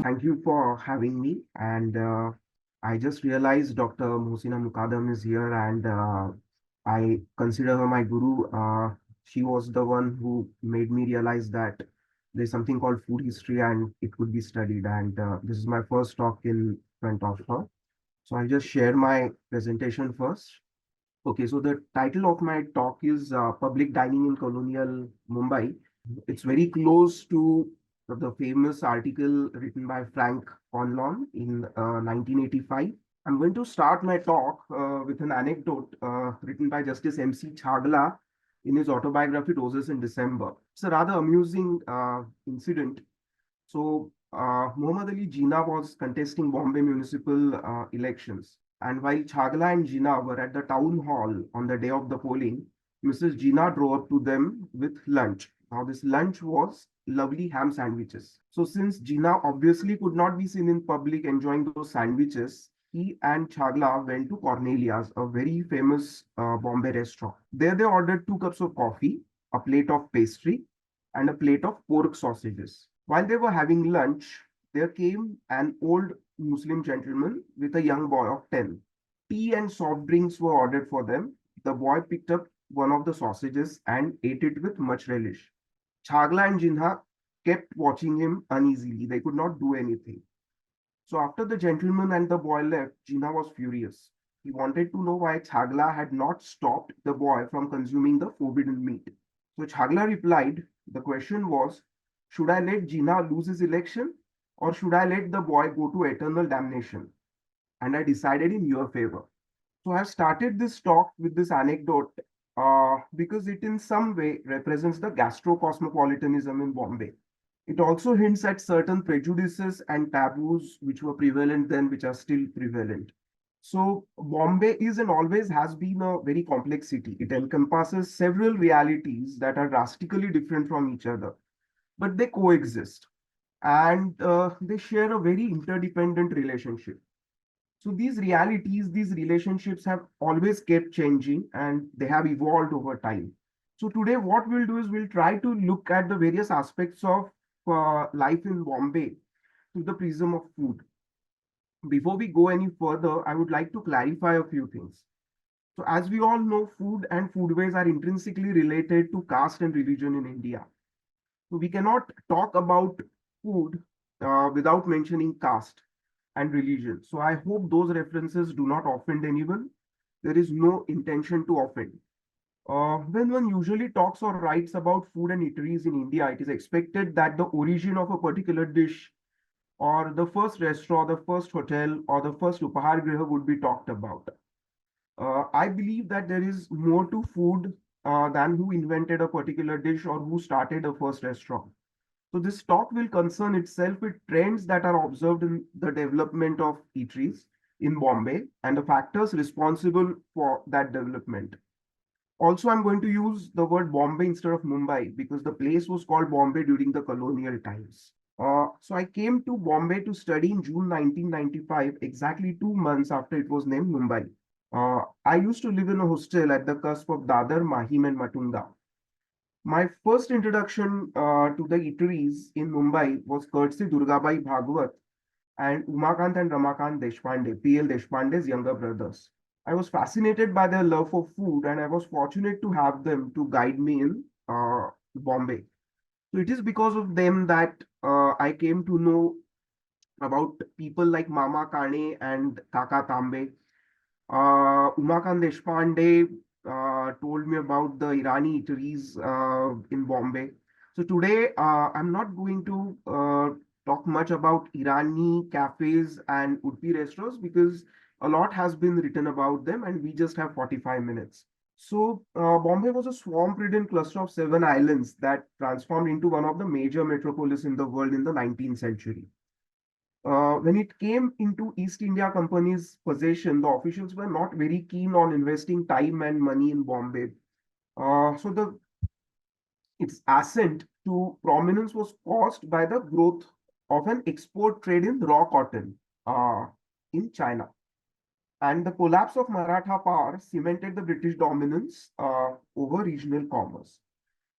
Thank you for having me. And I just realized Dr. Mohsina Mukadam is here, and I consider her my guru. She was the one who made me realize that there's something called food history and it could be studied. And this is my first talk in front of her. So I'll just share my presentation first. Okay, so the title of my talk is Public Dining in Colonial Mumbai. It's very close to the famous article written by Frank Conlon in 1985. I'm going to start my talk with an anecdote written by Justice M.C. Chagla in his autobiography Roses in December. It's a rather amusing incident. So, Muhammad Ali Jinnah was contesting Bombay municipal elections. And while Chagla and Jinnah were at the town hall on the day of the polling, Mrs. Jinnah drove up to them with lunch. Now, this lunch was lovely ham sandwiches. So, since Jinnah obviously could not be seen in public enjoying those sandwiches, he and Chagla went to Cornelia's, a very famous Bombay restaurant. There, they ordered 2 cups of coffee, a plate of pastry, and a plate of pork sausages. While they were having lunch, there came an old Muslim gentleman with a young boy of 10. Tea and soft drinks were ordered for them. The boy picked up one of the sausages and ate it with much relish. Chagla and Jinha kept watching him uneasily. They could not do anything. So after the gentleman and the boy left, Jinha was furious. He wanted to know why Chagla had not stopped the boy from consuming the forbidden meat. So Chagla replied, the question was, should I let Jinnah lose his election or should I let the boy go to eternal damnation? And I decided in your favor. So I have started this talk with this anecdote because it in some way represents the gastro-cosmopolitanism in Bombay. It also hints at certain prejudices and taboos which were prevalent then, which are still prevalent. So Bombay is and always has been a very complex city. It encompasses several realities that are drastically different from each other, but they coexist and they share a very interdependent relationship. So these realities, these relationships have always kept changing and they have evolved over time. So today what we'll do is we'll try to look at the various aspects of life in Bombay through the prism of food. Before we go any further, I would like to clarify a few things. So as we all know, food and foodways are intrinsically related to caste and religion in India. So we cannot talk about food without mentioning caste and religion. So I hope those references do not offend anyone. There is no intention to offend. When one usually talks or writes about food and eateries in India, it is expected that the origin of a particular dish or the first restaurant, the first hotel, or the first upahargruha would be talked about. I believe that there is more to food than who invented a particular dish or who started a first restaurant. So this talk will concern itself with trends that are observed in the development of eateries in Bombay and the factors responsible for that development. Also, I'm going to use the word Bombay instead of Mumbai because the place was called Bombay during the colonial times. So I came to Bombay to study in June 1995, exactly 2 months after it was named Mumbai. I used to live in a hostel at the cusp of Dadar, Mahim, and Matunda. My first introduction to the eateries in Mumbai was courtesy Durgabai Bhagwat and Umakant and Ramakant Deshpande, P.L. Deshpande's younger brothers. I was fascinated by their love for food and I was fortunate to have them to guide me in Bombay. So it is because of them that I came to know about people like Mama Kane and Kaka Tambe. Umakant Deshpande told me about the Irani eateries in Bombay. So today I'm not going to talk much about Irani cafes and Urpi restaurants because a lot has been written about them and we just have 45 minutes. So Bombay was a swamp-ridden cluster of 7 islands that transformed into one of the major metropolis in the world in the 19th century. When it came into East India Company's possession, the officials were not very keen on investing time and money in Bombay. So its ascent to prominence was caused by the growth of an export trade in raw cotton in China. And the collapse of Maratha power cemented the British dominance over regional commerce.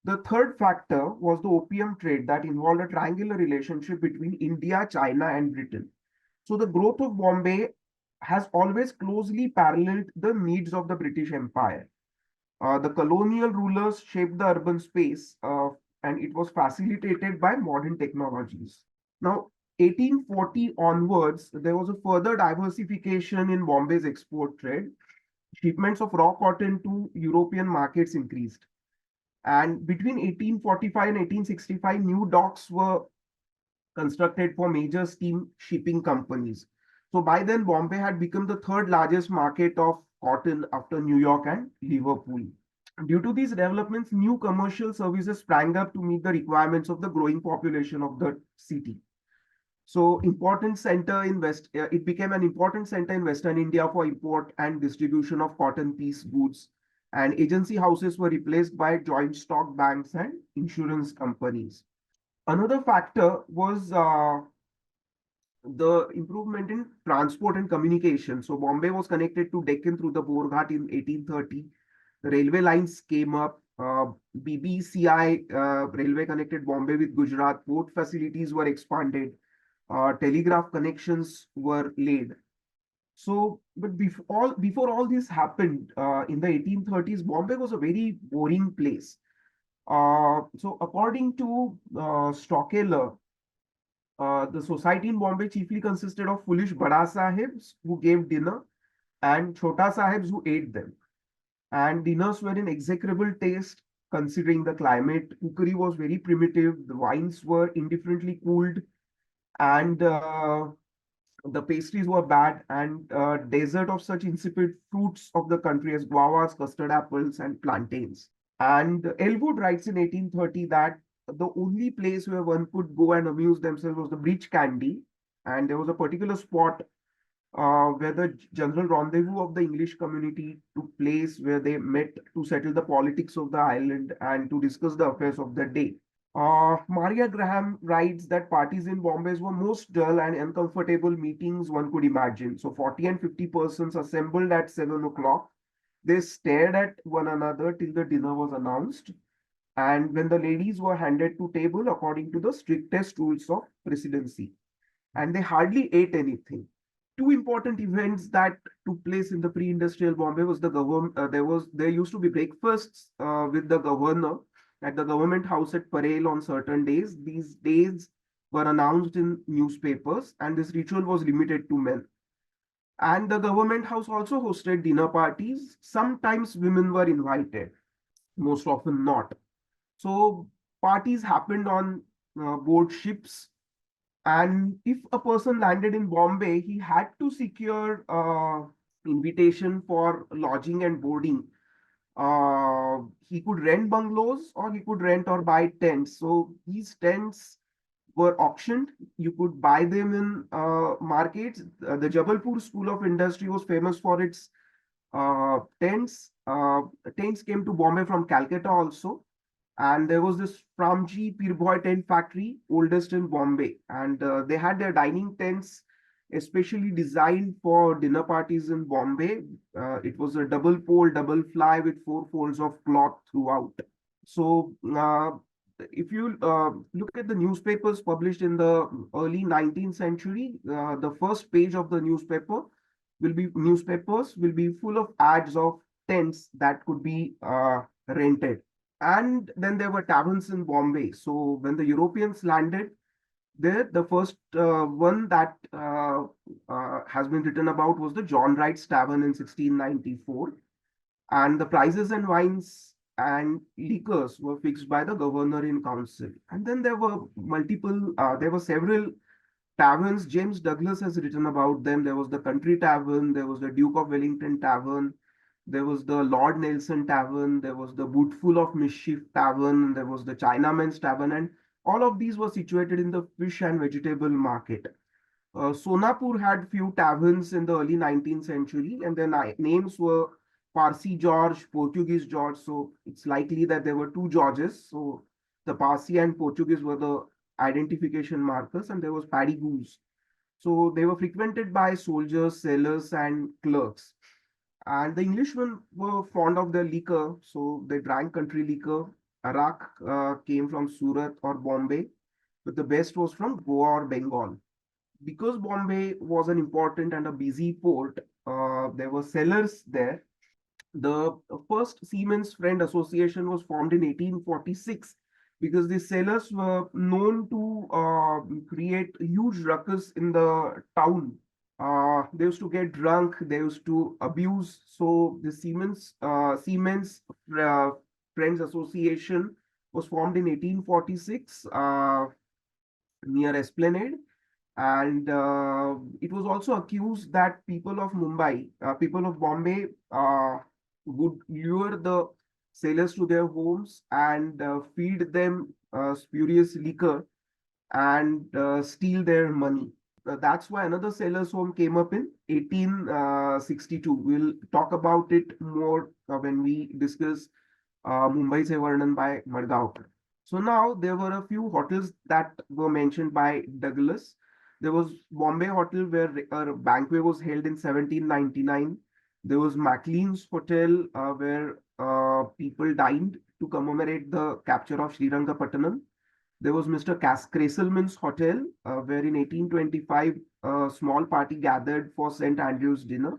The third factor was the opium trade that involved a triangular relationship between India, China, and Britain. So the growth of Bombay has always closely paralleled the needs of the British Empire. The colonial rulers shaped the urban space, and it was facilitated by modern technologies. Now, 1840 onwards, there was a further diversification in Bombay's export trade. Shipments of raw cotton to European markets increased. And between 1845 and 1865, new docks were constructed for major steam shipping companies. So by then, Bombay had become the third largest market of cotton after New York and Liverpool. Due to these developments, new commercial services sprang up to meet the requirements of the growing population of the city. So it became an important center in Western India for import and distribution of cotton piece goods. And agency houses were replaced by joint stock banks and insurance companies. Another factor was the improvement in transport and communication. So Bombay was connected to Deccan through the Borghat in 1830. The railway lines came up. BBCI railway connected Bombay with Gujarat. Port facilities were expanded. Telegraph connections were laid. So, but before all this happened, in the 1830s, Bombay was a very boring place. So, according to Stockeler, the society in Bombay chiefly consisted of foolish Bada Sahibs who gave dinner and Chota Sahibs who ate them. And dinners were in execrable taste considering the climate. Cookery was very primitive. The wines were indifferently cooled, and the pastries were bad. And desert of such insipid fruits of the country as guavas, custard apples, and plantains. And Elwood writes in 1830 that the only place where one could go and amuse themselves was the Bridge Candy. And there was a particular spot where the general rendezvous of the English community took place, where they met to settle the politics of the island and to discuss the affairs of the day. Maria Graham writes that parties in Bombay were most dull and uncomfortable meetings one could imagine. So 40 and 50 persons assembled at 7 o'clock. They stared at one another till the dinner was announced. And when the ladies were handed to table according to the strictest rules of presidency, and they hardly ate anything. Two important events that took place in the pre-industrial Bombay was the government. There used to be breakfasts with the governor at the government house at Parel on certain days. These days were announced in newspapers, and this ritual was limited to men. And the government house also hosted dinner parties. Sometimes women were invited, most often not. So parties happened on board ships, and if a person landed in Bombay, he had to secure invitation for lodging and boarding. He could rent bungalows or he could rent or buy tents. So these tents were auctioned. You could buy them in markets. The Jabalpur School of Industry was famous for its tents. Tents came to Bombay from Calcutta also. And there was this Pramji Pirboy tent factory, oldest in Bombay. And they had their dining tents especially designed for dinner parties in Bombay. It was a double pole, double fly with four folds of cloth throughout. So if you look at the newspapers published in the early 19th century, the first page of the newspapers will be full of ads of tents that could be rented. And then there were taverns in Bombay. So when the Europeans landed there, the first one that has been written about was the John Wright's Tavern in 1694. And the prices and wines and liquors were fixed by the governor in council. And then there were several taverns. James Douglas has written about them. There was the Country Tavern, there was the Duke of Wellington Tavern, there was the Lord Nelson Tavern, there was the Bootful of Mischief Tavern, there was the Chinaman's Tavern, and all of these were situated in the fish and vegetable market. Sonapur had few taverns in the early 19th century, and their names were Parsi George, Portuguese George. So it's likely that there were two Georges. So the Parsi and Portuguese were the identification markers, and there was Paddy Goose. So they were frequented by soldiers, sailors, and clerks. And the Englishmen were fond of their liquor, so they drank country liquor. Arak came from Surat or Bombay, but the best was from Goa or Bengal. Because Bombay was an important and a busy port, there were sellers there. The first Siemens Friend Association was formed in 1846 because the sailors were known to create huge ruckus in the town. They used to get drunk, they used to abuse. So the Siemens uh, Friends Association was formed in 1846 near Esplanade, and it was also accused that people of Bombay, would lure the sailors to their homes and feed them spurious liquor and steal their money. That's why another sailor's home came up in 1862. We'll talk about it more when we discuss Mumbai Se Varnan by Madgaonkar. So now there were a few hotels that were mentioned by Douglas. There was Bombay Hotel where a banquet was held in 1799. There was Maclean's Hotel where people dined to commemorate the capture of Srirangapatnam. There was Mr. Castleman's Hotel where in 1825 a small party gathered for St. Andrew's dinner.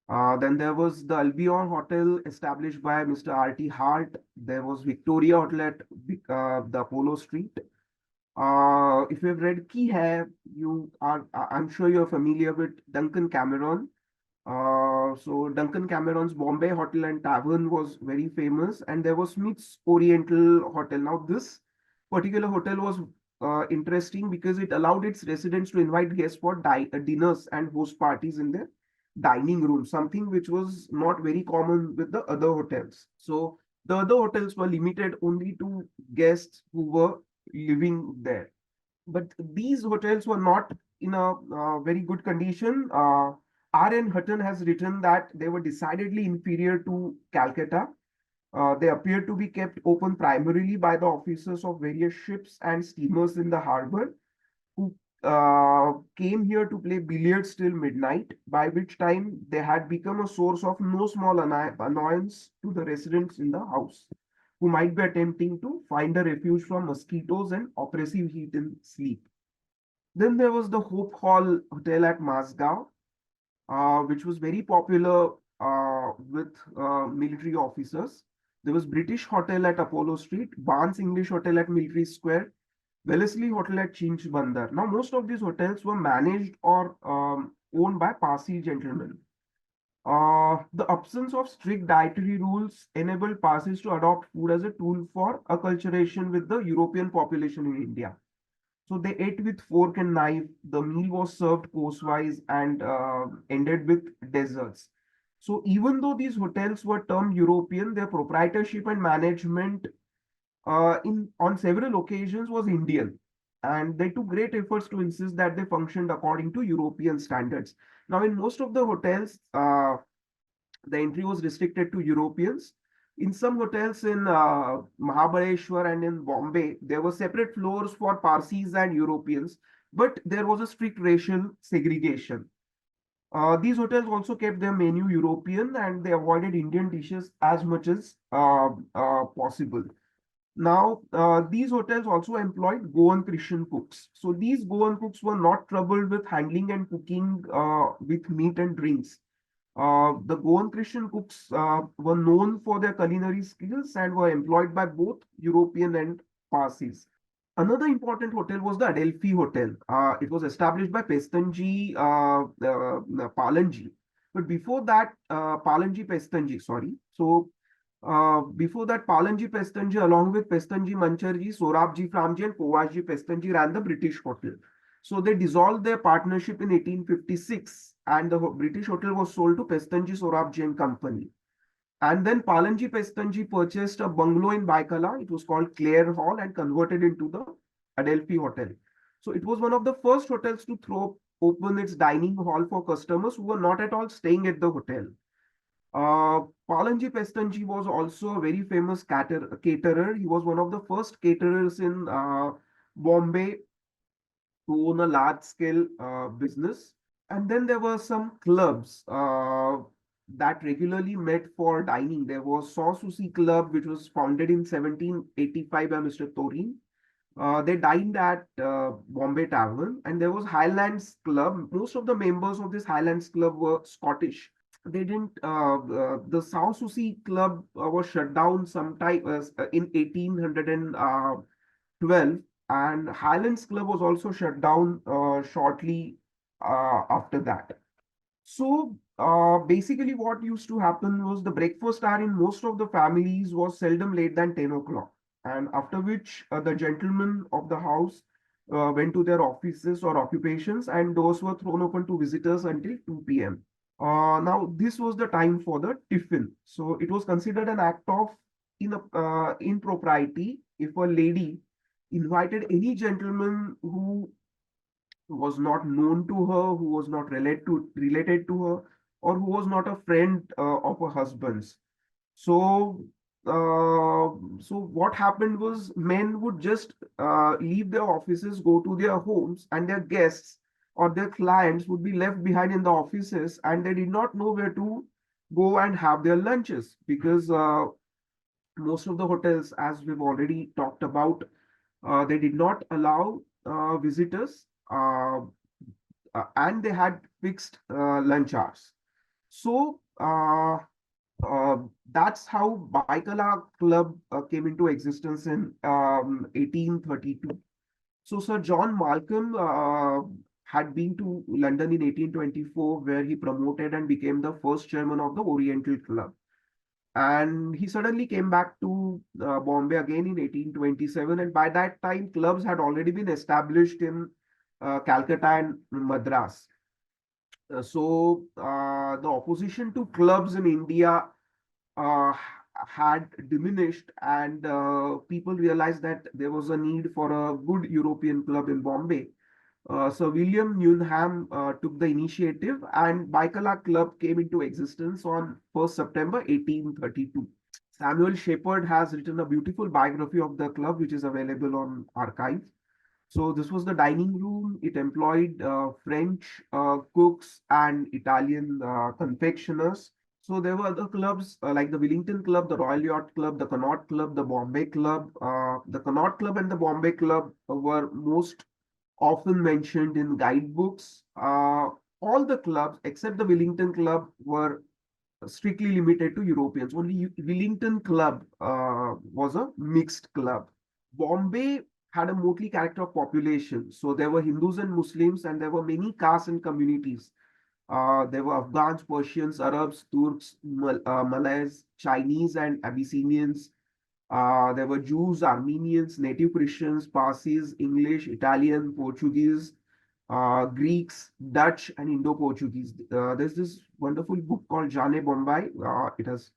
Then there was the Albion Hotel established by Mr. R.T. Hart. There was Victoria Hotel at the Apollo Street. If you've read Ki Hai, I'm sure you're familiar with Duncan Cameron. So Duncan Cameron's Bombay Hotel and Tavern was very famous, and there was Smith's Oriental Hotel. Now, this particular hotel was interesting because it allowed its residents to invite guests for dinners and host parties in their dining room, something which was not very common with the other hotels. So the other hotels were limited only to guests who were living there. But these hotels were not in a very good condition. R.N. Hutton has written that they were decidedly inferior to Calcutta. They appear to be kept open primarily by the officers of various ships and steamers in the harbor who came here to play billiards till midnight, by which time they had become a source of no small annoyance to the residents in the house, who might be attempting to find a refuge from mosquitoes and oppressive heat in sleep. Then there was the Hope Hall Hotel at Masgao, which was very popular with military officers. There was British Hotel at Apollo Street, Barnes English Hotel at Military Square, Wellesley Hotel at Chinch Bandar. Now, most of these hotels were managed or owned by Parsi gentlemen. The absence of strict dietary rules enabled Parsis to adopt food as a tool for acculturation with the European population in India. So they ate with fork and knife. The meal was served course-wise and ended with desserts. So even though these hotels were termed European, their proprietorship and management in on several occasions was Indian. And they took great efforts to insist that they functioned according to European standards. Now, in most of the hotels, the entry was restricted to Europeans. In some hotels in Mahabaleshwar and in Bombay, there were separate floors for Parsis and Europeans, but there was a strict racial segregation. These hotels also kept their menu European and they avoided Indian dishes as much as possible. Now, these hotels also employed Goan Christian cooks. So these Goan cooks were not troubled with handling and cooking with meat and drinks. The Goan Christian cooks were known for their culinary skills and were employed by both European and Parsis. Another important hotel was the Adelphi Hotel. It was established by Pestanji Palanji. But before that, Palanji Pestanji, sorry. So before that, Palanji Pestanji, along with Pestanji Mancharji, Sorabji Framji, and Powasji Pestanji, ran the British Hotel. So they dissolved their partnership in 1856, and the British Hotel was sold to Pestanji Sorabji and Company. And then Palanji Pestanji purchased a bungalow in Baikala. It was called Clare Hall and converted into the Adelphi Hotel. So it was one of the first hotels to throw open its dining hall for customers who were not at all staying at the hotel. Palanji Pestanji was also a very famous caterer. He was one of the first caterers in Bombay to own a large scale business. And then there were some clubs. that regularly met for dining. There was Sauce Sushi Club, which was founded in 1785 by Mr. Torin. They dined at Bombay Tavern, and there was Highlands Club. Most of the members of this Highlands Club were Scottish. They didn't. The South Sushi Club was shut down sometime in 1812, and Highlands Club was also shut down shortly after that. So basically, what used to happen was the breakfast hour in most of the families was seldom late than 10 o'clock. And after which the gentlemen of the house went to their offices or occupations, and doors were thrown open to visitors until 2 p.m. Now, this was the time for the tiffin. So it was considered an act of impropriety if a lady invited any gentleman who was not known to her, who was not related to her, or who was not a friend of her husband's. So, so what happened was men would just leave their offices, go to their homes, and their guests or their clients would be left behind in the offices, and they did not know where to go and have their lunches because most of the hotels, as we've already talked about, they did not allow visitors, and they had fixed lunch hours. So that's how Baikala Club came into existence in 1832. So Sir John Malcolm had been to London in 1824, where he promoted and became the first chairman of the Oriental Club. And he suddenly came back to Bombay again in 1827. And by that time, clubs had already been established in Calcutta and Madras. The opposition to clubs in India uh, had diminished, and people realized that there was a need for a good European club in Bombay. Sir William Newnham took the initiative, and Baikala Club came into existence on 1st September 1832. Samuel Shepard has written a beautiful biography of the club, which is available on archive. So this was the dining room. It employed French cooks and Italian confectioners. So there were other clubs like the Wellington Club, the Royal Yacht Club, the Connaught Club, the Bombay Club. The Connaught Club and the Bombay Club were most often mentioned in guidebooks. All the clubs except the Wellington Club were strictly limited to Europeans. Only Wellington Club was a mixed club. Bombay had a motley character of population. So there were Hindus and Muslims, and there were many castes and communities. There were Afghans, Persians, Arabs, Turks, Malays, Chinese, and Abyssinians. There were Jews, Armenians, native Christians, Parsis, English, Italian, Portuguese, Greeks, Dutch, and Indo-Portuguese. There's this wonderful book called Jane Bombay. It has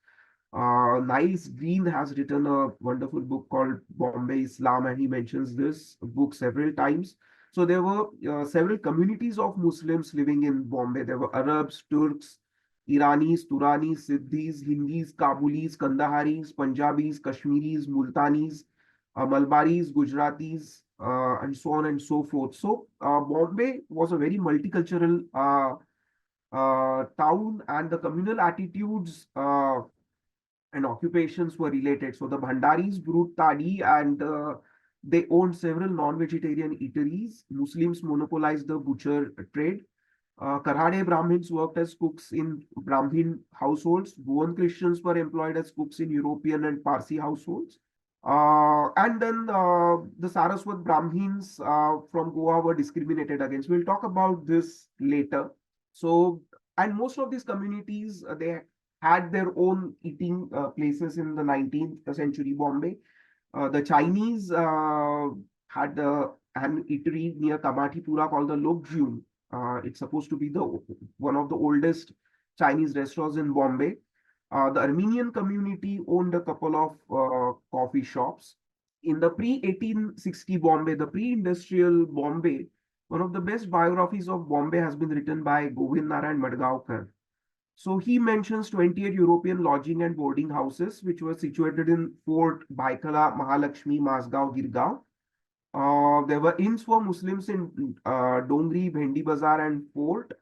Niles Green has written a wonderful book called Bombay Islam, and he mentions this book several times. So there were several communities of Muslims living in Bombay. There were Arabs, Turks, Iranis, Turanis, Siddhis, Hindis, Kabulis, Kandaharis, Punjabis, Kashmiris, Multanis, Malbaris, Gujaratis, and so on and so forth. So Bombay was a very multicultural town, and the communal attitudes and occupations were related. So the Bhandaris brewed toddy, and they owned several non-vegetarian eateries. Muslims monopolized the butcher trade. Karhade Brahmins worked as cooks in Brahmin households. Goan Christians were employed as cooks in European and Parsi households. And then the Saraswat Brahmins from Goa were discriminated against. We'll talk about this later. So, and most of these communities, they had their own eating places in the 19th century Bombay. The Chinese had an eatery near Kamathipura called the Lokjun. It's supposed to be the one of the oldest Chinese restaurants in Bombay. The Armenian community owned a couple of coffee shops. In the pre-1860 Bombay, the pre-industrial Bombay, one of the best biographies of Bombay has been written by Govind Narayan Madgaonkar. So he mentions 28 European lodging and boarding houses, which were situated in Fort, Baikala, Mahalakshmi, Masgaon, Girgaon. There were inns for Muslims in Dongri, Bhendi Bazaar, and Fort.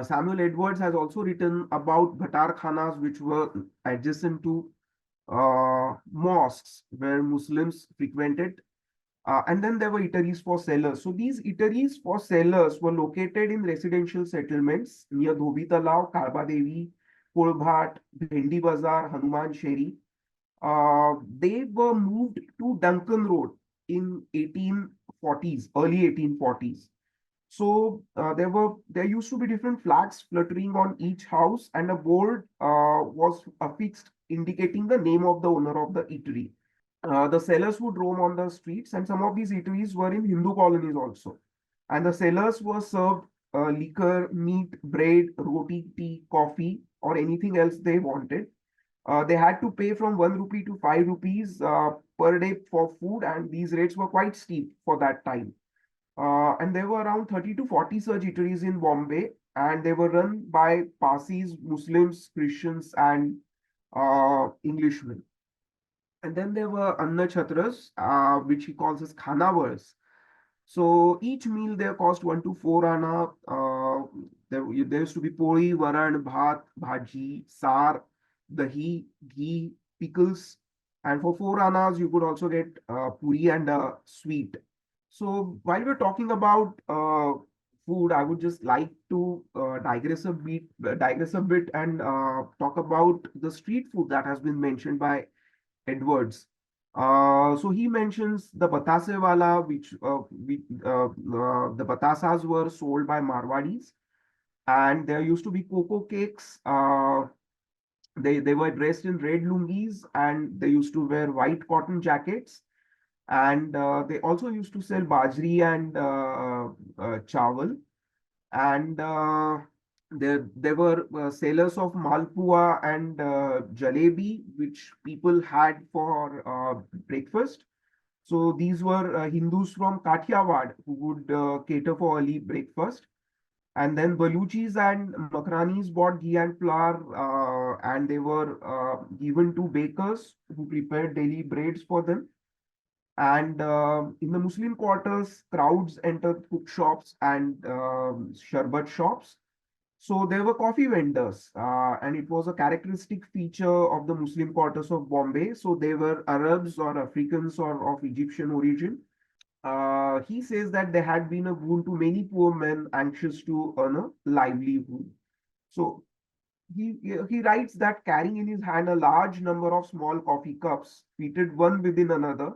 Samuel Edwards has also written about Bhatar Khanas, which were adjacent to mosques where Muslims frequented. And then there were eateries for sellers. So these eateries for sellers were located in residential settlements near Dhobi Talao, Kalba Devi, Pulbhat, Bhendi Bazar, Hanuman Sheri. They were moved to Duncan Road in 1840s, early 1840s. So there used to be different flags fluttering on each house, and a board was affixed indicating the name of the owner of the eatery. The sellers would roam on the streets, and some of these eateries were in Hindu colonies also. And the sellers were served liquor, meat, bread, roti, tea, coffee, or anything else they wanted. They had to pay from 1 rupee to 5 rupees per day for food, and these rates were quite steep for that time. And there were around 30 to 40 such eateries in Bombay, and they were run by Parsis, Muslims, Christians, and Englishmen. And then there were Anna Chatras, which he calls as khanavals. So each meal there cost 1 to 4 anna. There used to be pori, varan, bhat, bhaji, sar, dahi, ghee, pickles. And for 4 annas, you could also get puri and sweet. So while we're talking about food, I would just like to digress a bit, and talk about the street food that has been mentioned by Edwards. So he mentions the batase wala, the batasas were sold by Marwadis, and there used to be cocoa cakes. They were dressed in red lungis, and they used to wear white cotton jackets, and they also used to sell bajri and chawal, and there were sellers of malpua and jalebi, which people had for breakfast. So these were Hindus from Kathiawad who would cater for early breakfast. And then Baluchis and Makranis bought ghee and flour, and they were given to bakers who prepared daily breads for them. And in the Muslim quarters, crowds entered cook shops and sharbat shops. So there were coffee vendors, and it was a characteristic feature of the Muslim quarters of Bombay. So they were Arabs or Africans or of Egyptian origin. He says that there had been a boon to many poor men anxious to earn a livelihood. So he writes that carrying in his hand a large number of small coffee cups, fitted one within another,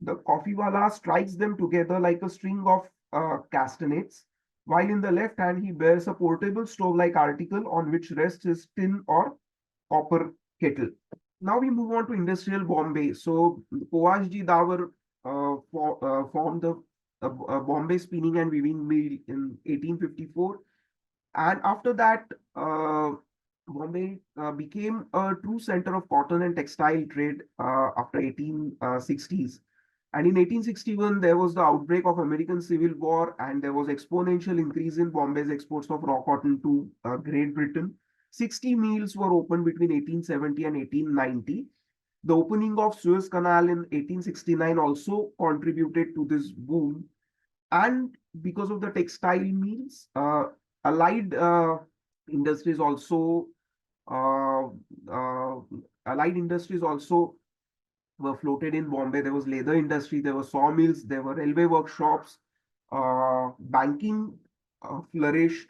the coffee wala strikes them together like a string of castanets, while in the left hand he bears a portable stove-like article on which rests his tin or copper kettle. Now we move on to industrial Bombay. So Powashji Dawar formed the Bombay Spinning and Weaving Mill in 1854, and after that, Bombay became a true center of cotton and textile trade after 1860s. And in 1861, there was the outbreak of American Civil War, and there was exponential increase in Bombay's exports of raw cotton to Great Britain. 60 mills were opened between 1870 and 1890. The opening of Suez Canal in 1869 also contributed to this boom. And because of the textile mills, allied industries also uh, uh, allied industries also were floated in Bombay. There was leather industry, there were sawmills, there were railway workshops, banking flourished,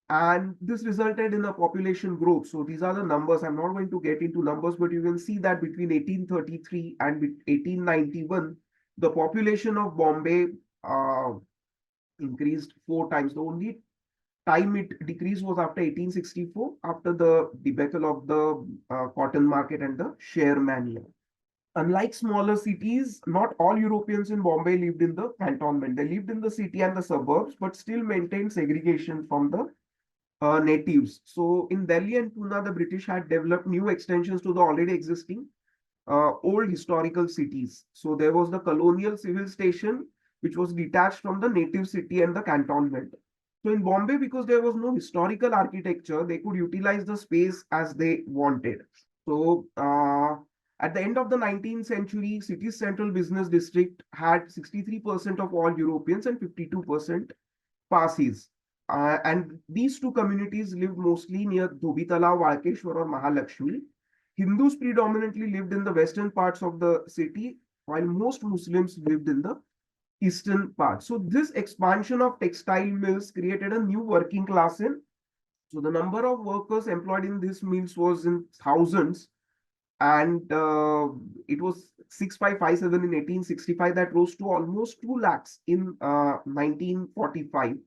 and this resulted in a population growth. So these are the numbers. I'm not going to get into numbers, but you can see that between 1833 and 1891, the population of Bombay uh, increased 4 times. The only time it decreased was after 1864, after the debacle of the cotton market and the share mania. Unlike smaller cities, not all Europeans in Bombay lived in the cantonment. They lived in the city and the suburbs, but still maintained segregation from the natives. So in Delhi and Pune, the British had developed new extensions to the already existing old historical cities. So there was the colonial civil station, which was detached from the native city and the cantonment. So in Bombay, because there was no historical architecture, they could utilize the space as they wanted. So at the end of the 19th century, city's central business district had 63% of all Europeans and 52% Parsis. And these two communities lived mostly near Dhobitala, Walkeshwar, or Mahalakshmi. Hindus predominantly lived in the western parts of the city, while most Muslims lived in the eastern part. So this expansion of textile mills created a new working class in. So the number of workers employed in these mills was in thousands, and it was 6557 in 1865 that rose to almost 2 lakhs in 1945,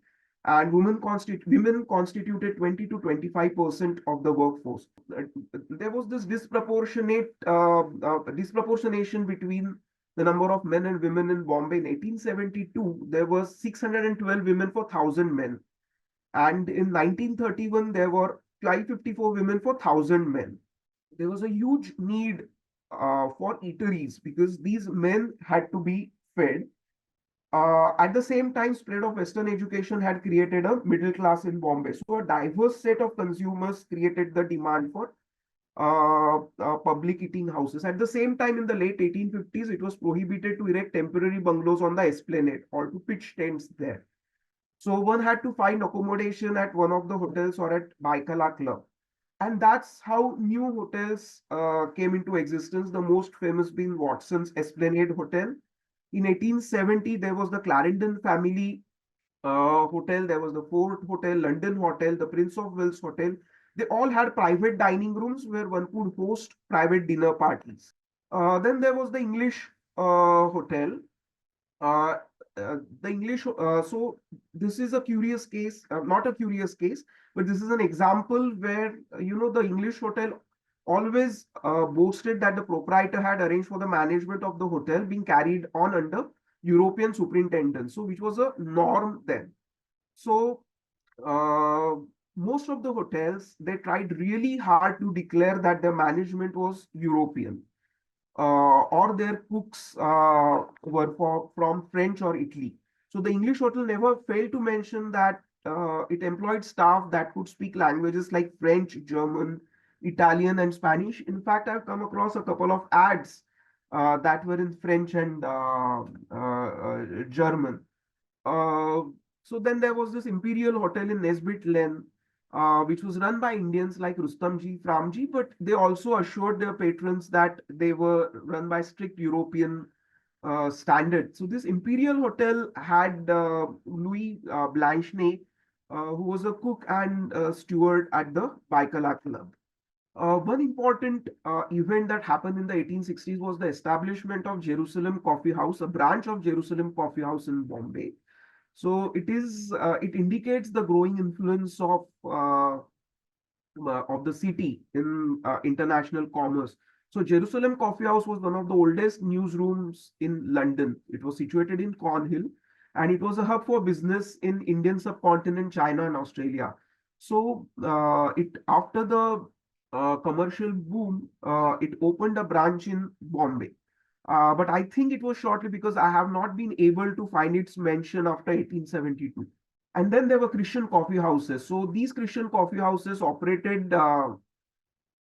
and women constituted 20 to 25% of the workforce. There was this disproportionation between the number of men and women in Bombay. In 1872 there was 612 women for 1000 men, and in 1931 there were 554 women for 1000 men. There was a huge need for eateries because these men had to be fed. At the same time, spread of Western education had created a middle class in Bombay. So a diverse set of consumers created the demand for public eating houses. At the same time, in the late 1850s, it was prohibited to erect temporary bungalows on the esplanade or to pitch tents there. So one had to find accommodation at one of the hotels or at Baikala Club. And that's how new hotels came into existence, the most famous being Watson's Esplanade Hotel. In 1870, there was the Clarendon family hotel, there was the Fort Hotel, London Hotel, the Prince of Wales Hotel. They all had private dining rooms where one could host private dinner parties. Then there was the English Hotel. Uh, the English, so this is a curious case, not a curious case, but this is an example where, the English hotel always boasted that the proprietor had arranged for the management of the hotel being carried on under European superintendence, so which was a norm then. So, uh, most of the hotels, they tried really hard to declare that their management was European, or their cooks were from French or Italy. So the English hotel never failed to mention that it employed staff that could speak languages like French, German, Italian, and Spanish. In fact, I've come across a couple of ads that were in French and German. Uh, so then there was this Imperial Hotel in Nesbit Lane, which was run by Indians like Rustamji, Framji, but they also assured their patrons that they were run by strict European standards. So this Imperial Hotel had Louis Blanchet, who was a cook and steward at the Baikala Club. One important event that happened in the 1860s was the establishment of Jerusalem Coffee House, a branch of Jerusalem Coffee House in Bombay. So it indicates the growing influence of the city in international commerce. So Jerusalem Coffee House was one of the oldest newsrooms in London. It was situated in Cornhill, and it was a hub for business in Indian subcontinent, China, and Australia. So it after the commercial boom, it opened a branch in Bombay. But I think it was shortly because I have not been able to find its mention after 1872. And then there were Christian coffee houses. So these Christian coffee houses operated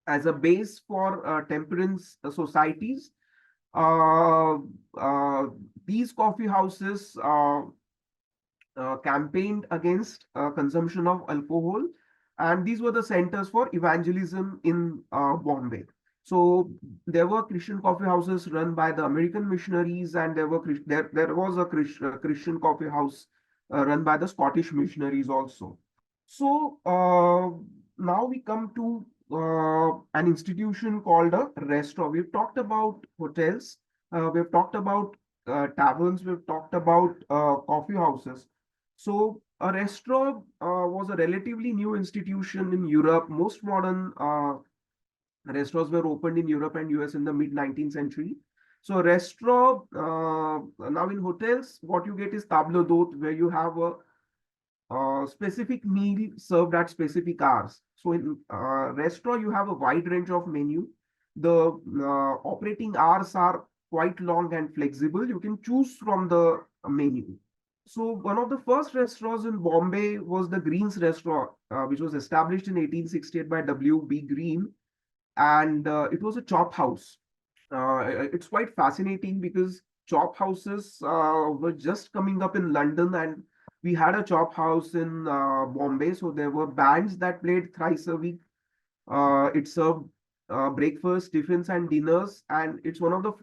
as a base for temperance societies. Uh, uh, these coffee houses campaigned against consumption of alcohol, and these were the centers for evangelism in Bombay. So there were Christian coffee houses run by the American missionaries, and there was a Christian coffee house run by the Scottish missionaries also. So now we come to an institution called a restaurant. We've talked about hotels, we've talked about taverns, we've talked about coffee houses. So a restaurant was a relatively new institution in Europe. Most modern restaurants were opened in Europe and US in the mid 19th century. So restaurant, now in hotels, what you get is table d'hôte, where you have a specific meal served at specific hours. So in restaurant, you have a wide range of menu. The operating hours are quite long and flexible. You can choose from the menu. So one of the first restaurants in Bombay was the Green's Restaurant, which was established in 1868 by W.B. Green, and it was a chop house. It's quite fascinating because chop houses were just coming up in London, and We had a chop house in Bombay, so there were bands that played thrice a week. It served breakfast, tiffins, and dinners, and it's one of the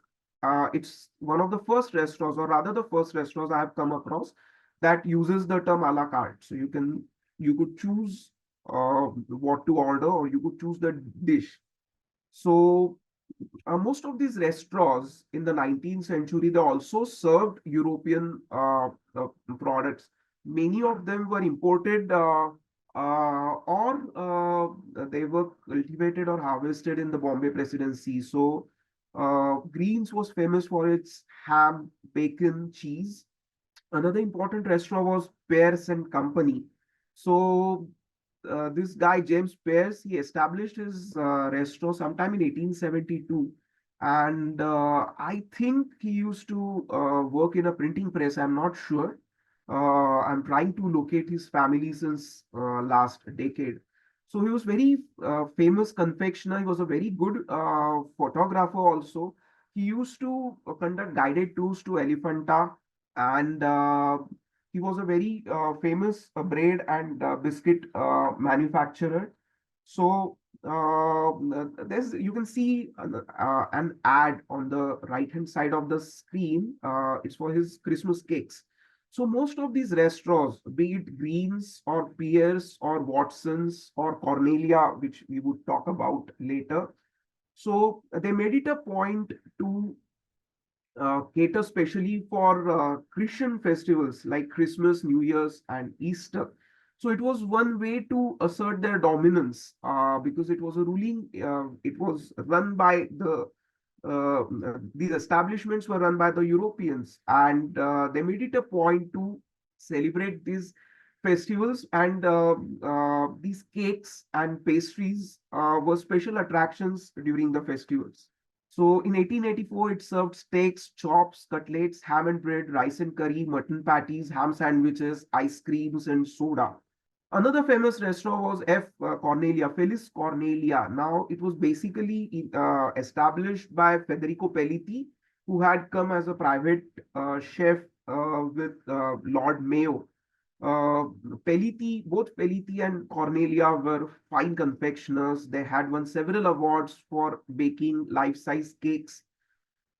first restaurants, or rather the first restaurants I have come across that uses the term a la carte. So you could choose what to order, or you could choose the dish. So most of these restaurants in the 19th century, they also served European products. Many of them were imported, or they were cultivated or harvested in the Bombay Presidency. So Greens was famous for its ham, bacon, cheese. Another important restaurant was Pears and Company. So this guy James Pearce, he established his restaurant sometime in 1872, and I think he used to work in a printing press. I'm not sure. I'm trying to locate his family since last decade. So he was very famous confectioner. He was a very good photographer also. He used to conduct guided tours to Elephanta, and he was a very famous bread and biscuit manufacturer. So there's you can see an ad on the right hand side of the screen. It's for his Christmas cakes. So most of these restaurants, be it Greens or Pierce or Watson's or Cornelia, which we would talk about later, so they made it a point to cater specially for Christian festivals like Christmas, New Year's, and Easter. So it was one way to assert their dominance because it was run by these establishments were run by the Europeans, and they made it a point to celebrate these festivals, and these cakes and pastries were special attractions during the festivals. So in 1884, it served steaks, chops, cutlets, ham and bread, rice and curry, mutton patties, ham sandwiches, ice creams, and soda. Another famous restaurant was Cornelia, Felis Cornelia. Now, it was basically established by Federico Pelliti, who had come as a private chef with Lord Mayo. Both Pelliti and Cornelia were fine confectioners. They had won several awards for baking life-size cakes.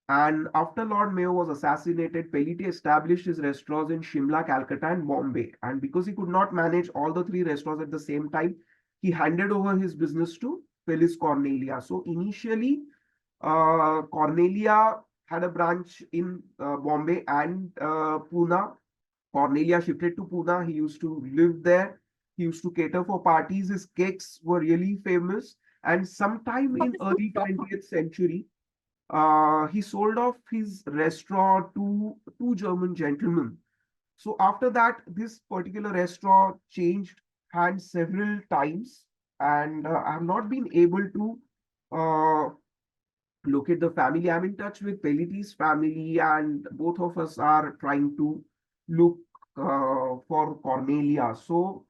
And after Lord Mayo was assassinated, Pelliti established his restaurants in Shimla, Calcutta, and Bombay. And because he could not manage all the three restaurants at the same time, he handed over his business to Felis Cornelia. So initially, Cornelia had a branch in Bombay and Pune. Cornelia shifted to Pune. He used to live there. He used to cater for parties. His cakes were really famous. And sometime in early 20th century, he sold off his restaurant to two German gentlemen. So after that, this particular restaurant changed hands several times, and I have not been able to uh, locate the family. I'm in touch with Peliti's family, and both of us are trying to look for Cornelia. So,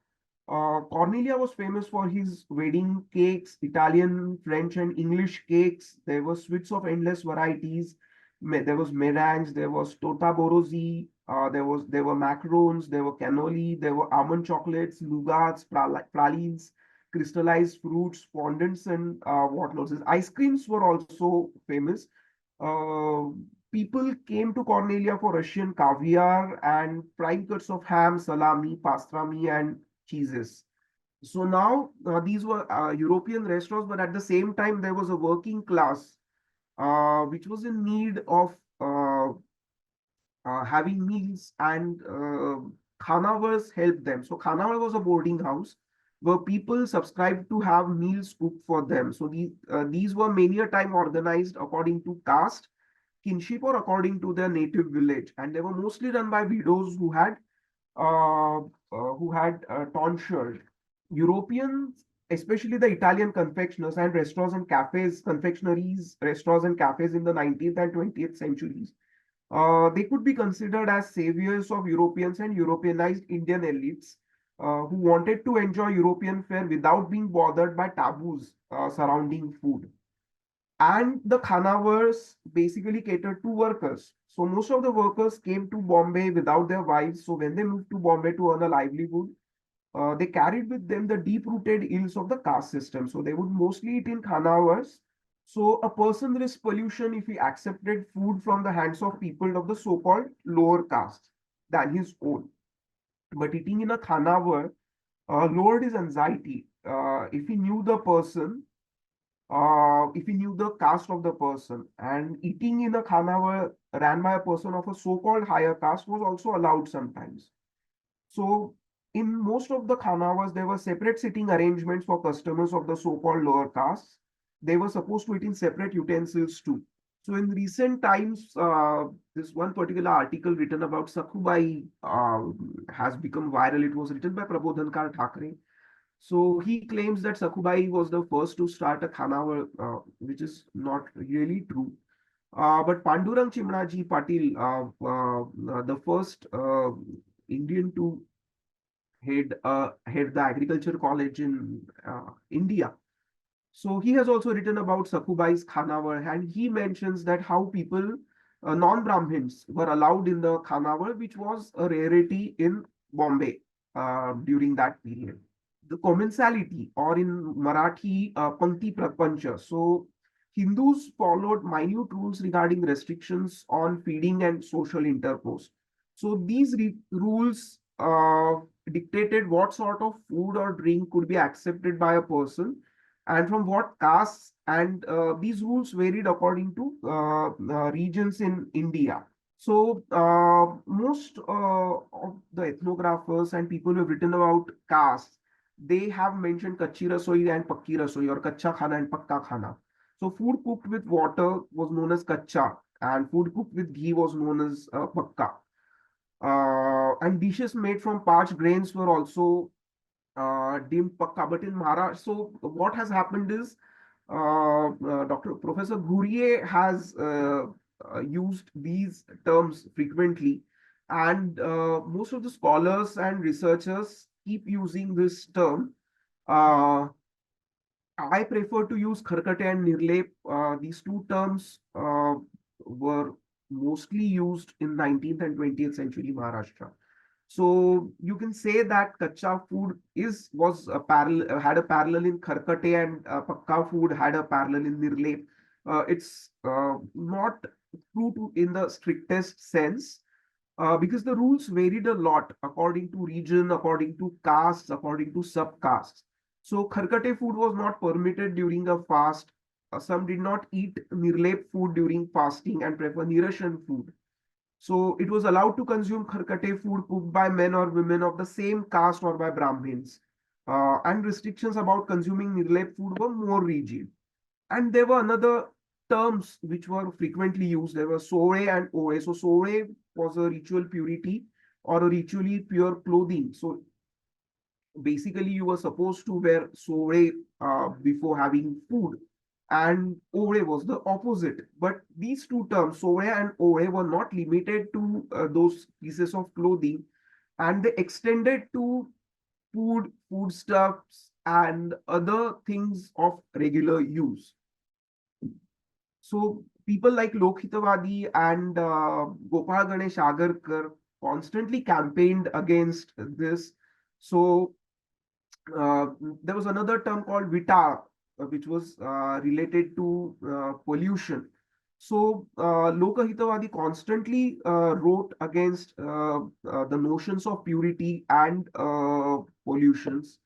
Cornelia was famous for his wedding cakes, Italian, French, and English cakes. There were sweets of endless varieties. There was meringues, there was torta borosy, there were macarons, there were cannoli, there were almond chocolates, nougats, pralines, crystallized fruits, fondants, and whatnots. Ice creams were also famous. Uh, People came to Cornelia for Russian caviar and prime cuts of ham, salami, pastrami, and cheeses. So now these were European restaurants, but at the same time, there was a working class which was in need of having meals, and khanavals helped them. So khanaval was a boarding house where people subscribed to have meals cooked for them. So these were many a time organized according to caste, kinship, or according to their native village, and they were mostly run by widows who had tonsured. Europeans, especially the Italian confectioners and restaurants and cafes, confectionaries, restaurants and cafes in the 19th and 20th centuries, they could be considered as saviors of Europeans and Europeanized Indian elites who wanted to enjoy European fare without being bothered by taboos surrounding food. And the khanavals basically catered to workers. So most of the workers came to Bombay without their wives. So when they moved to Bombay to earn a livelihood, they carried with them the deep-rooted ills of the caste system. So they would mostly eat in khanavals. So a person risks pollution if he accepted food from the hands of people of the so-called lower caste than his own. But eating in a khanavar lowered his anxiety. If he knew the caste of the person, and eating in a khanavar ran by a person of a so-called higher caste was also allowed sometimes. So in most of the khanavas, there were separate sitting arrangements for customers of the so-called lower castes. They were supposed to eat in separate utensils too. So in recent times, this one particular article written about Sakhubai has become viral. It was written by Prabodhankar Thakre. So he claims that Sakhubai was the first to start a khanavar, which is not really true. But Pandurang Chimnaji Patil, the first Indian to head the agriculture college in India. So he has also written about Sakhubai's Khanavar, and he mentions that how people, non-Brahmins, were allowed in the Khanavar, which was a rarity in Bombay during that period. The commensality, or in Marathi, Pankti Prapancha. So Hindus followed minute rules regarding restrictions on feeding and social intercourse. So these rules dictated what sort of food or drink could be accepted by a person and from what castes, and these rules varied according to regions in India. So most of the ethnographers and people who have written about castes, they have mentioned kachi rasoi and pakki rasoi, or kacha khana and pakka khana. So food cooked with water was known as kacha, and food cooked with ghee was known as pakka. And dishes made from parched grains were also deemed pakka. But in Maharashtra, so what has happened is Dr. Professor Ghuriye has used these terms frequently, and most of the scholars and researchers keep using this term. Uh, I prefer to use kharkate and nirlep. These two terms were mostly used in 19th and 20th century Maharashtra. So you can say that kacha food was a parallel, had a parallel in kharkate, and pakka food had a parallel in nirlep. It's not true in the strictest sense, because the rules varied a lot according to region, according to castes, according to subcastes. So kharkate food was not permitted during a fast. Some did not eat nirlep food during fasting and prefer nirashan food. So it was allowed to consume kharkate food cooked by men or women of the same caste or by Brahmins. And restrictions about consuming nirlep food were more rigid. And there were another terms which were frequently used. There were sore and oe. So sore was a ritual purity or a ritually pure clothing. So basically you were supposed to wear sore before having food. And ore was the opposite. But these two terms, sore and ore, were not limited to those pieces of clothing, and they extended to food, foodstuffs, and other things of regular use. So people like Lokhitawadi and Gopal Ganesh Agarkar constantly campaigned against this. So uh, there was another term called Vita, which was related to pollution. So Lokahitavadi constantly wrote against the notions of purity and pollutions.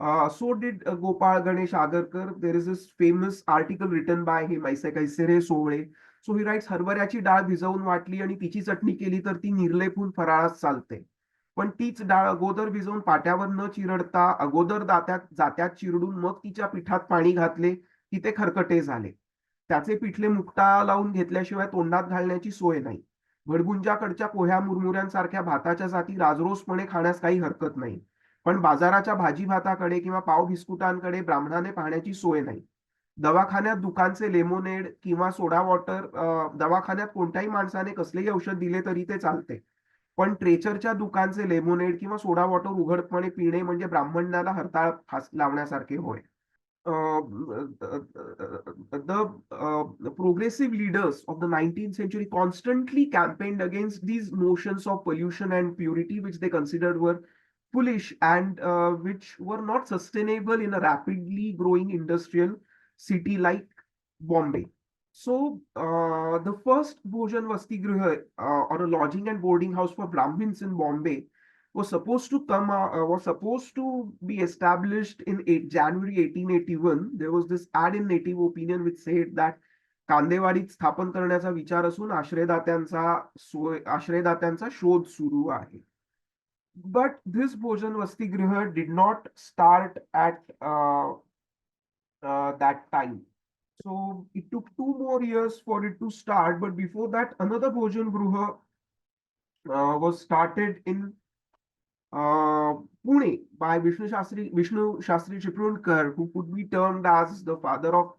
So did Gopal Ganesh Agarkar. There is this famous article written by him, ऐसे कैसे रे सोवळे. So he writes, हरभऱ्याची डाळ भिजवून वाटली आणि तिची चटणी केली तर ती निर्लेपून फराळात चालते. पण तीच डाळ अगोदर भिजवून पाट्यावर न चिरडता अगोदर जात्यात चिरडून मग तिच्या पिठात पाणी घातले की ते खरकटे झाले. त्याचे पिठले मुकटा लावून घेतल्याशिवाय तोंडात घालण्याची सोय नाही. भडगुंजाकडच्या पोह्या मुरमुऱ्यांसारख्या भाताच्या जाती राजरोसपणे खाण्यास काही हरकत नाही. पण बाजाराच्या भाजी भाताकडे किंवा पाव बिस्कुटांकडे ब्राह्मणाने पाहण्याची सोय नाही. दवाखान्यात दुकानचे लेमोनेड किंवा सोडा वॉटर, दवाखान्यात कोणत्याही माणसाने कसलेही औषध दिले तरी ते चालते. पण ट्रेचरच्या दुकानचे लेमोनेड किंवा सोडा वॉटर उघडपणे पिणे म्हणजे ब्राह्मणाला हरताळ लावण्यासारखे होय. the progressive leaders of the 19th century constantly campaigned against these notions of pollution and purity, which they considered were foolish and which were not sustainable in a rapidly growing industrial city like Bombay. So, the first Bhojan Vasti Griha, or a lodging and boarding house for Brahmins in Bombay, was supposed to be established in January 1881. There was this ad in Native Opinion which said that कांदेवाडीत स्थापन करण्याचा विचार असून आश्रयदात्यांचा शोध सुरू आहे. But this Bhojan Vasti Griha did not start at that time. So it took 2 more years for it to start. But before that, another Bhojan Griha was started in Pune by Vishnu Shastri Chiplunker, who could be termed as the father of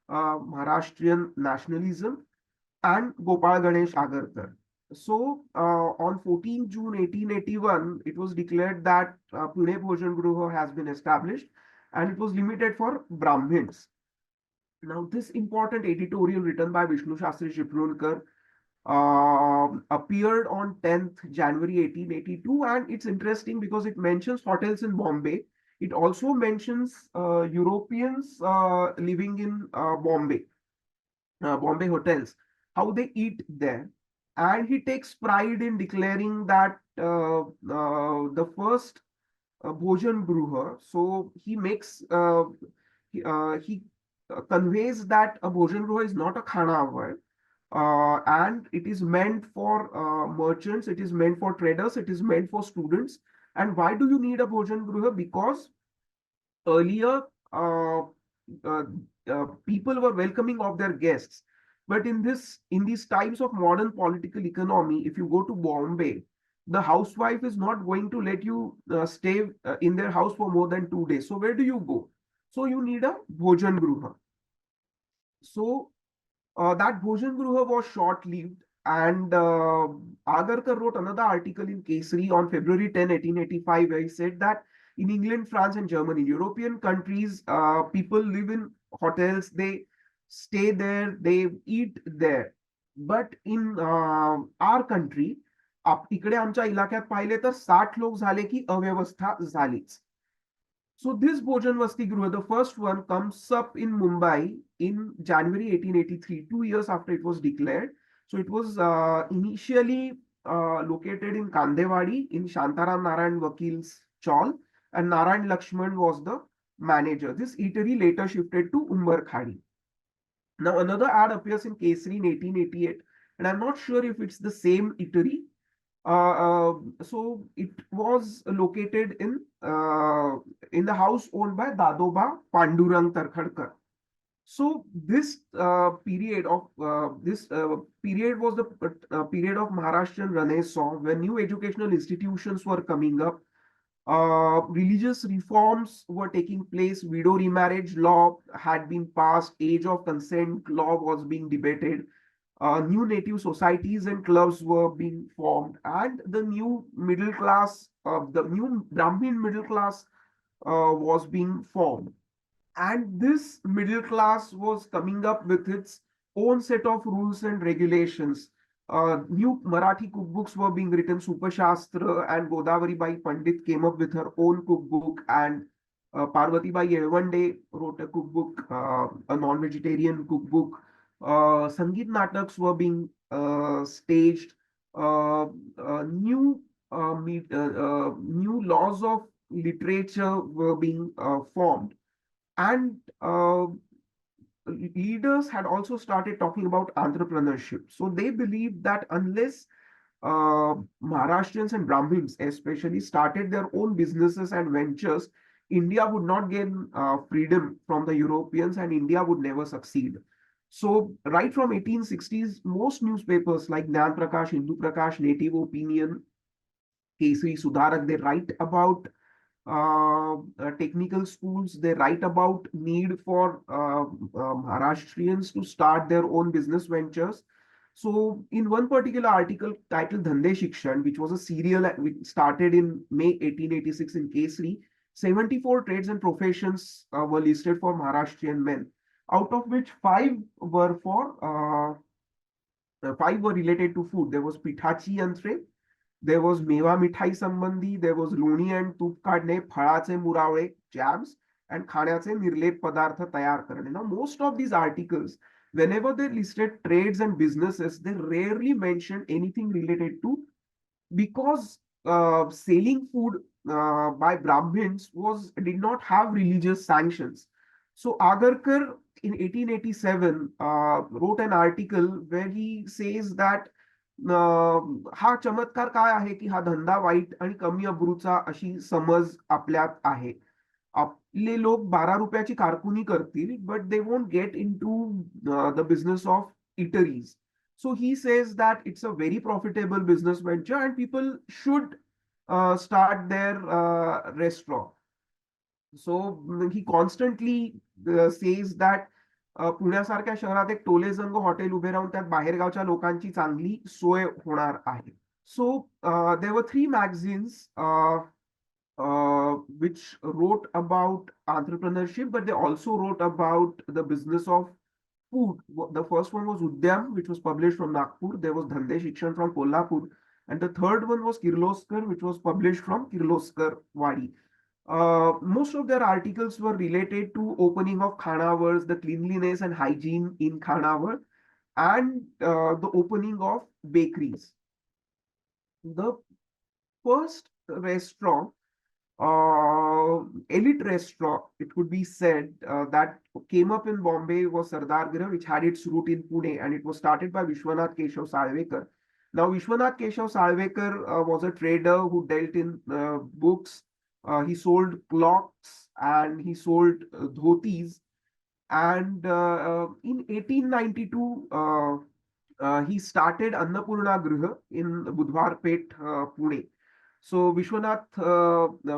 Maharashtrian nationalism, and Gopal Ganesh Agarkar. So, on 14 June 1881, it was declared that Pune Bhojan Griha has been established, and it was limited for Brahmins. Now, this important editorial written by Vishnu Shastri Chiplunker appeared on 10th January 1882, and it's interesting because it mentions hotels in Bombay. It also mentions Europeans living in Bombay hotels, how they eat there. And he takes pride in declaring that the first Bhojan Gruha, so he conveys that a Bhojan Gruha is not a khanaval, and it is meant for merchants, it is meant for traders, it is meant for students. And why do you need a Bhojan Gruha? Because earlier uh, people were welcoming of their guests, but in these times of modern political economy, if you go to Bombay, the housewife is not going to let you stay in their house for more than 2 days. So where do you go? So you need a Bhojan Gruha. So that Bhojan Gruha was short-lived, and Agarkar wrote another article in Kesari on February 10, 1885, where he said that in England, France, and Germany, European countries, people live in hotels, they stay there, they eat there. But in our country, इकडे आमच्या इलाक्यात पाहिले तर 60 लोक झाले की अव्यवस्था झालीच. So this Bhojan Vasti Griha, the first one, comes up in Mumbai in January 1883, 2 years after it was declared. So it was initially located in Kandewadi in Shantaram Narayan Vakil's chawl, and Narayan Lakshman was the manager. This eatery later shifted to Umbar. Now another ad appears in Kesari in 1888, and I'm not sure if it's the same eatery. So it was located in the house owned by Dadoba Pandurang Tarkhadkar. So this period was the period of Maharashtrian Renaissance, when new educational institutions were coming up. Religious reforms were taking place. Widow remarriage law had been passed. Age of consent law was being debated. New native societies and clubs were being formed, and the new middle class, the new Brahmin middle class was being formed. And this middle class was coming up with its own set of rules and regulations. New Marathi cookbooks were being written. Supashastra and Godavari Bai Pandit came up with her own cookbook, and Parvati Bai Yevande wrote a cookbook, a non-vegetarian cookbook. Sangeet Nataks were being staged. New laws of literature were being formed, and leaders had also started talking about entrepreneurship. So they believed that unless Maharashtrians and Brahmins especially started their own businesses and ventures, India would not gain freedom from the Europeans, and India would never succeed. So right from 1860s, most newspapers like Gnan Prakash, Hindu Prakash, Native Opinion, Kesari, Sudharak, they write about technical schools. They write about need for Maharashtrians to start their own business ventures. So in one particular article titled Dhande Shikshan, which was a serial which started in May 1886 in Kesari, 74 trades and professions were listed for Maharashtrian men, out of which five were related to food. There was Pithachi Yantre, there was मेवा मिठाई संबंधी, there was Loni and तूप काढणे, फळाचे मुरावळे, jams, and खाण्याचे निर्लेप पदार्थ तयार करणे. Now, most of these articles, whenever they listed trades and businesses, they rarely mentioned anything related to, because selling food by Brahmins did not have religious sanctions. So Agarkar in 1887 wrote an article where he says that हा चमत्कार काय आहे की हा धंदा white आणि कमी अब्रूचा अशी समज आपल्यात आहे. आपले लोक 12 रुपयाची कारकुनी करतील, but they won't get into the business of eateries. So he says that it's a very profitable business venture and people should start their restaurant. So he constantly says that पुण्यासारख्या शहरात एक टोलेजंग hotel उभे राहून त्यात बाहेरगावच्या लोकांची चांगली सोय होणार आहे. So there were three magazines which wrote about entrepreneurship, but they also wrote about the business of food. The first one was Udyam, which was published from Nagpur. There was Dhande Shikshan from Kolhapur. And the third one was Kirloskar, which was published from Kirloskar Wadi. Most of their articles were related to opening of khanavals, the cleanliness and hygiene in khanavar, and the opening of bakeries. The first restaurant, elite restaurant, it could be said, that came up in Bombay was Sardar Griha, which had its root in Pune, and it was started by Vishwanath Keshav Salvekar. Now, Vishwanath Keshav Salvekar was a trader who dealt in books. He sold clocks and he sold dhotis. And in 1892, he started Annapurna Griha in Budhwarpet, Pune. So Vishwanath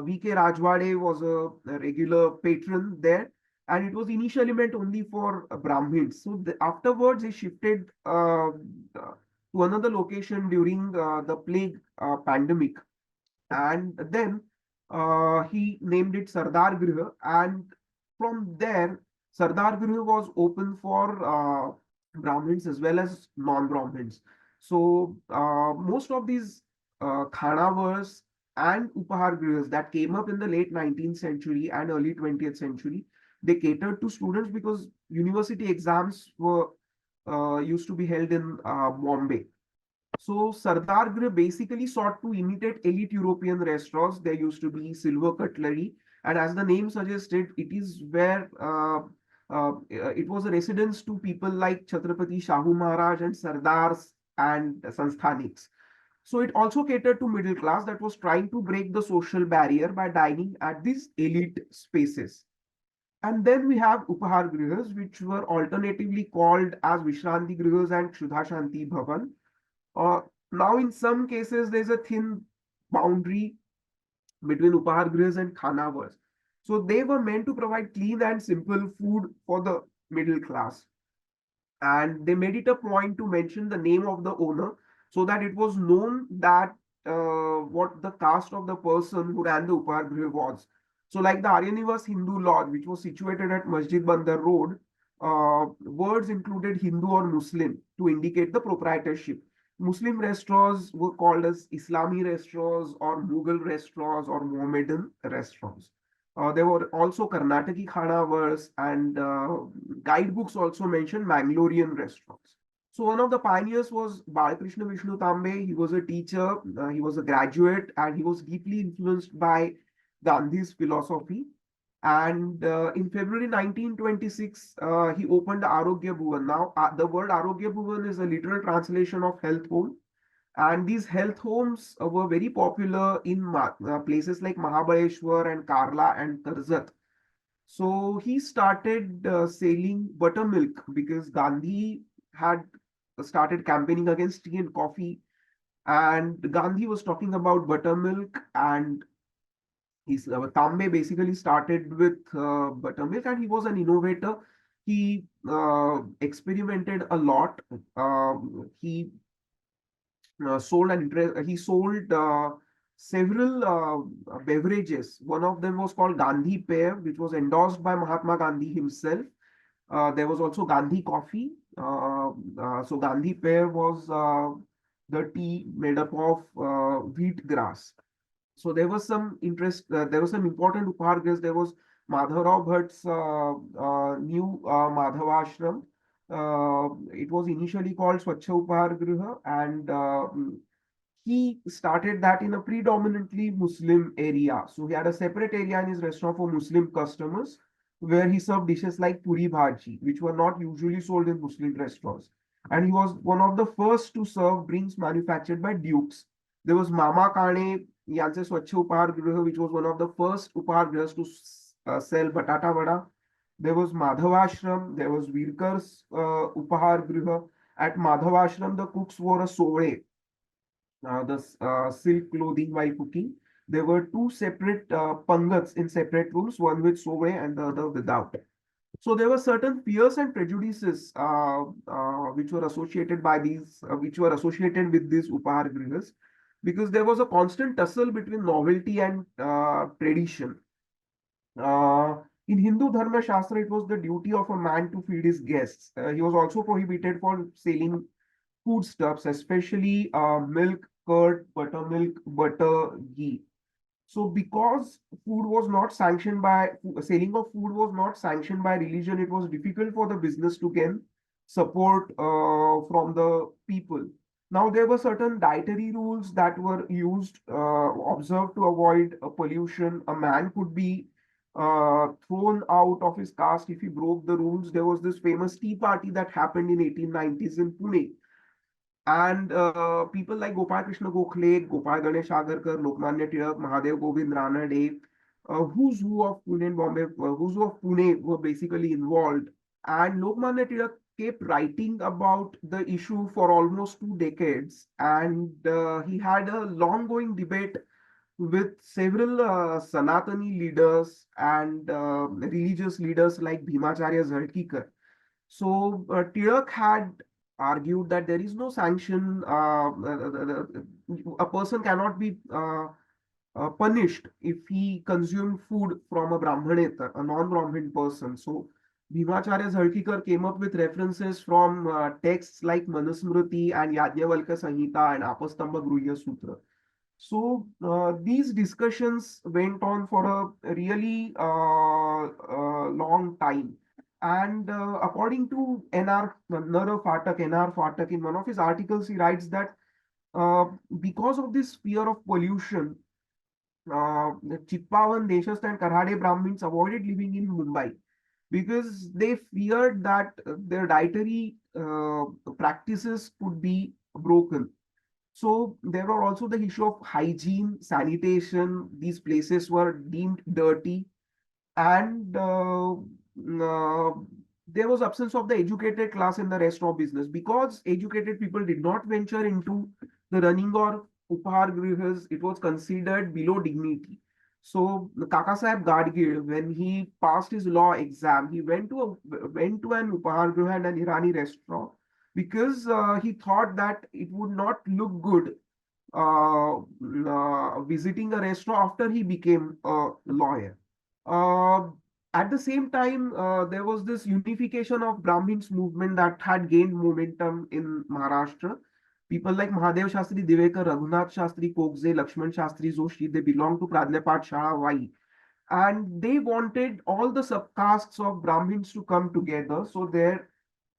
V.K. Rajwade was a regular patron there, and it was initially meant only for Brahmins. So afterwards, he shifted to another location during the plague pandemic, and then he named it Sardar Griha, and from there, Sardar Griha was open for Brahmins as well as non-Brahmins. So most of these khanavals and upahargruhas that came up in the late 19th century and early 20th century, they catered to students because university exams were used to be held in Bombay. So Sardar Griha basically sought to imitate elite European restaurants. There used to be silver cutlery, and as the name suggested, it is where it was a residence to people like Chhatrapati Shahu Maharaj and Sardars and Sansthaniks. So it also catered to middle class that was trying to break the social barrier by dining at these elite spaces. And then we have Upahar Grihas, which were alternatively called as Vishranti Grihas and Shudha Shanti Bhavan. Now, in some cases, there's a thin boundary between Upahar Grihas and Khanavas. So they were meant to provide clean and simple food for the middle class. And they made it a point to mention the name of the owner so that it was known that what the caste of the person who ran the Upahar Griha was. So, like the Aryanivas Hindu Lodge, which was situated at Masjid Bandar Road, words included Hindu or Muslim to indicate the proprietorship. Muslim restaurants were called as Islami restaurants or Mughal restaurants or Mohammedan restaurants. There were also Karnataki khanavals, and guidebooks also mentioned Mangalorean restaurants. So one of the pioneers was Balakrishna Vishnu Tambe. He was a teacher, he was a graduate, and he was deeply influenced by Gandhi's philosophy. And in February 1926, he opened Arogya Bhuvan. Now, the word Arogya Bhuvan is a literal translation of health home. And these health homes were very popular in places like Mahabaleshwar and Karla and Karzat. So he started selling buttermilk because Gandhi had started campaigning against tea and coffee. And Gandhi was talking about buttermilk, and Tambe basically started with buttermilk, and he was an innovator. He experimented a lot. He sold several beverages. One of them was called Gandhi Pear, which was endorsed by Mahatma Gandhi himself. There was also Gandhi coffee. So Gandhi Pear was the tea made up of wheat grass. So there was some interest, there was some important upahargras. There was Madhavrao Bhatt's new Madhavashram. It was initially called Swachha Upahargruha, and he started that in a predominantly Muslim area. So he had a separate area in his restaurant for Muslim customers where he served dishes like puri bhaji, which were not usually sold in Muslim restaurants. And he was one of the first to serve drinks manufactured by dukes. There was Mama Kane यांचे स्वच्छ उपहारगृह, which was one of the first upahargrahas to sell batata vada. There was Madhavashram, there was Virkar's upahargriha. At Madhavashram, the cooks wore a sole, the silk clothing while cooking. There were two separate pangats in separate rooms, one with sole and the other without. So there were certain fears and prejudices which were associated by these, which were associated with these upahargrihas, because there was a constant tussle between novelty and tradition. In Hindu Dharma Shastra, it was the duty of a man to feed his guests. He was also prohibited from selling foodstuffs, especially milk, curd, buttermilk, butter, ghee. So because food was not sanctioned by selling of food was not sanctioned by religion, it was difficult for the business to gain support from the people. Now there were certain dietary rules that were used, observed to avoid pollution. A man could be thrown out of his caste if he broke the rules. There was this famous tea party that happened in 1890s in Pune, and people like Gopal Krishna Gokhale, Gopal Ganesh Agarkar, Lokmanya Tilak, Mahadev Govind Ranade, who's who of Pune and Bombay, who's who of Pune were basically involved. And Lokmanya Tilak kept writing about the issue for almost 2 decades, and he had a long-going debate with several Sanatani leaders and religious leaders like Bhimacharya Zhalkikar. So Tilak had argued that there is no sanction. A person cannot be punished if he consumed food from a Brahmanetar, a non-Brahmin person. So Bhimacharya Zhalkikar came up with references from texts like Manusmriti and Yajnavalkya Samhita and Apastamba Gruhya Sutra. So these discussions went on for a really long time. And according to N.R. Phatak, in one of his articles, he writes that because of this fear of pollution, the Chitpavan, Deshast, and Karhade Brahmins avoided living in Mumbai because they feared that their dietary practices could be broken. So there were also the issue of hygiene, sanitation. These places were deemed dirty, and there was absence of the educated class in the restaurant business because educated people did not venture into the running or upahar grihas. It was considered below dignity. So Kaka Sahib Gadgil, when he passed his law exam, he went to an upahar griha and an Irani restaurant because he thought that it would not look good visiting a restaurant after he became a lawyer. Uh, at the same time, there was this unification of Brahmins movement that had gained momentum in Maharashtra. People like Mahadev Shastri Divekar, Raghunath Shastri Kokze, Lakshman Shastri Joshi, they belonged to Pradnyapat Shala Vai. And they wanted all the subcastes of Brahmins to come together. So their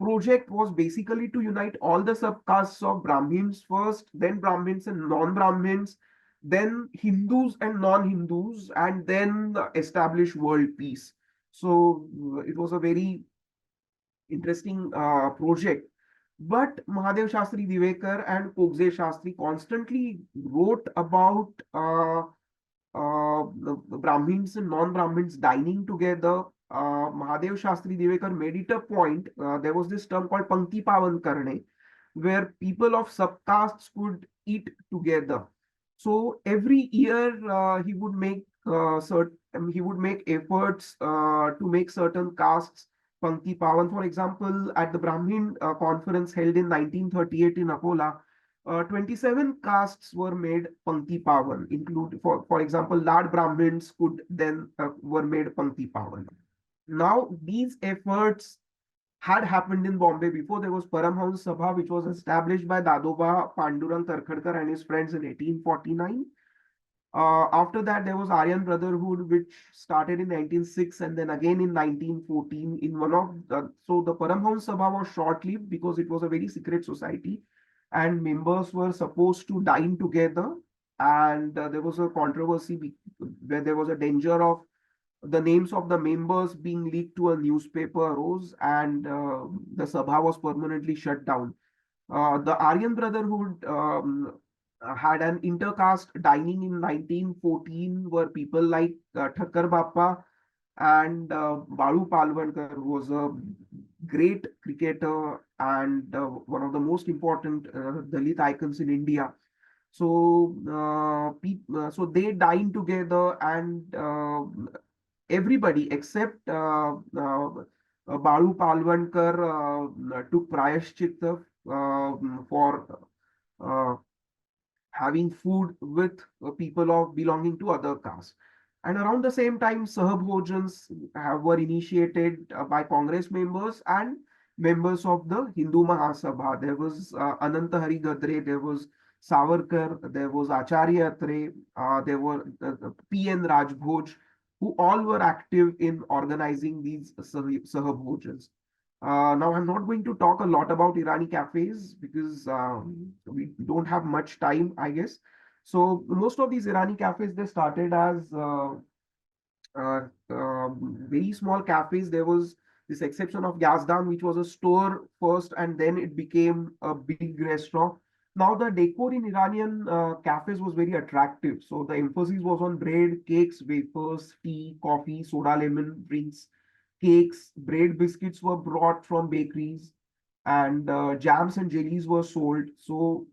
project was basically to unite all the subcastes of Brahmins first, then Brahmins and non-Brahmins, then Hindus and non-Hindus, and then establish world peace. So it was a very interesting project. But Mahadev Shastri Divekar and Kokze Shastri constantly wrote about the Brahmins and non-Brahmins dining together. Mahadev Shastri Divekar made it a point. There was this term called Pankti Pavan Karne, where people of subcastes could eat together. So every year he would make efforts to make certain castes Pankti Pavan. For example, at the Brahmin conference held in 1938 in Akola, 27 castes were made Pankti Pawan, include for example, Lad Brahmins could then were made Pankti Pawan. Now, these efforts had happened in Bombay before. There was Paramhans Sabha, which was established by Dadoba Pandurang Tarkhadkar and his friends in 1849. After that, there was Aryan Brotherhood, which started in 1906 and then again in 1914. In one of so the Paramhans Sabha was short-lived because it was a very secret society, and members were supposed to dine together. And there was a controversy where there was a danger of the names of the members being leaked to a newspaper arose, and the Sabha was permanently shut down. The Aryan Brotherhood had an intercaste dining in 1914, where people like Thakkar Bappa and Balu Palwankar, who was a great cricketer and one of the most important Dalit icons in India. So, so they dined together, and everybody except Balu Palwankar took Prayashchitta for uh, having food with people of belonging to other castes. And around the same time, Sahabhojans were initiated by Congress members and members of the Hindu Mahasabha. There was Ananta Hari Gadre, there was Savarkar, there was Acharya Atre, there were P.N. Rajbhoj, who all were active in organizing these Sahabhojans. Now, I'm not going to talk a lot about Irani cafes because we don't have much time, I guess. So most of these Irani cafes, they started as very small cafes. There was this exception of Yazdan, which was a store first, and then it became a big restaurant. Now, the decor in Iranian cafes was very attractive. So the emphasis was on bread, cakes, wafers, tea, coffee, soda, lemon drinks, cakes, bread, biscuits were brought from bakeries, and jams and jellies were sold. So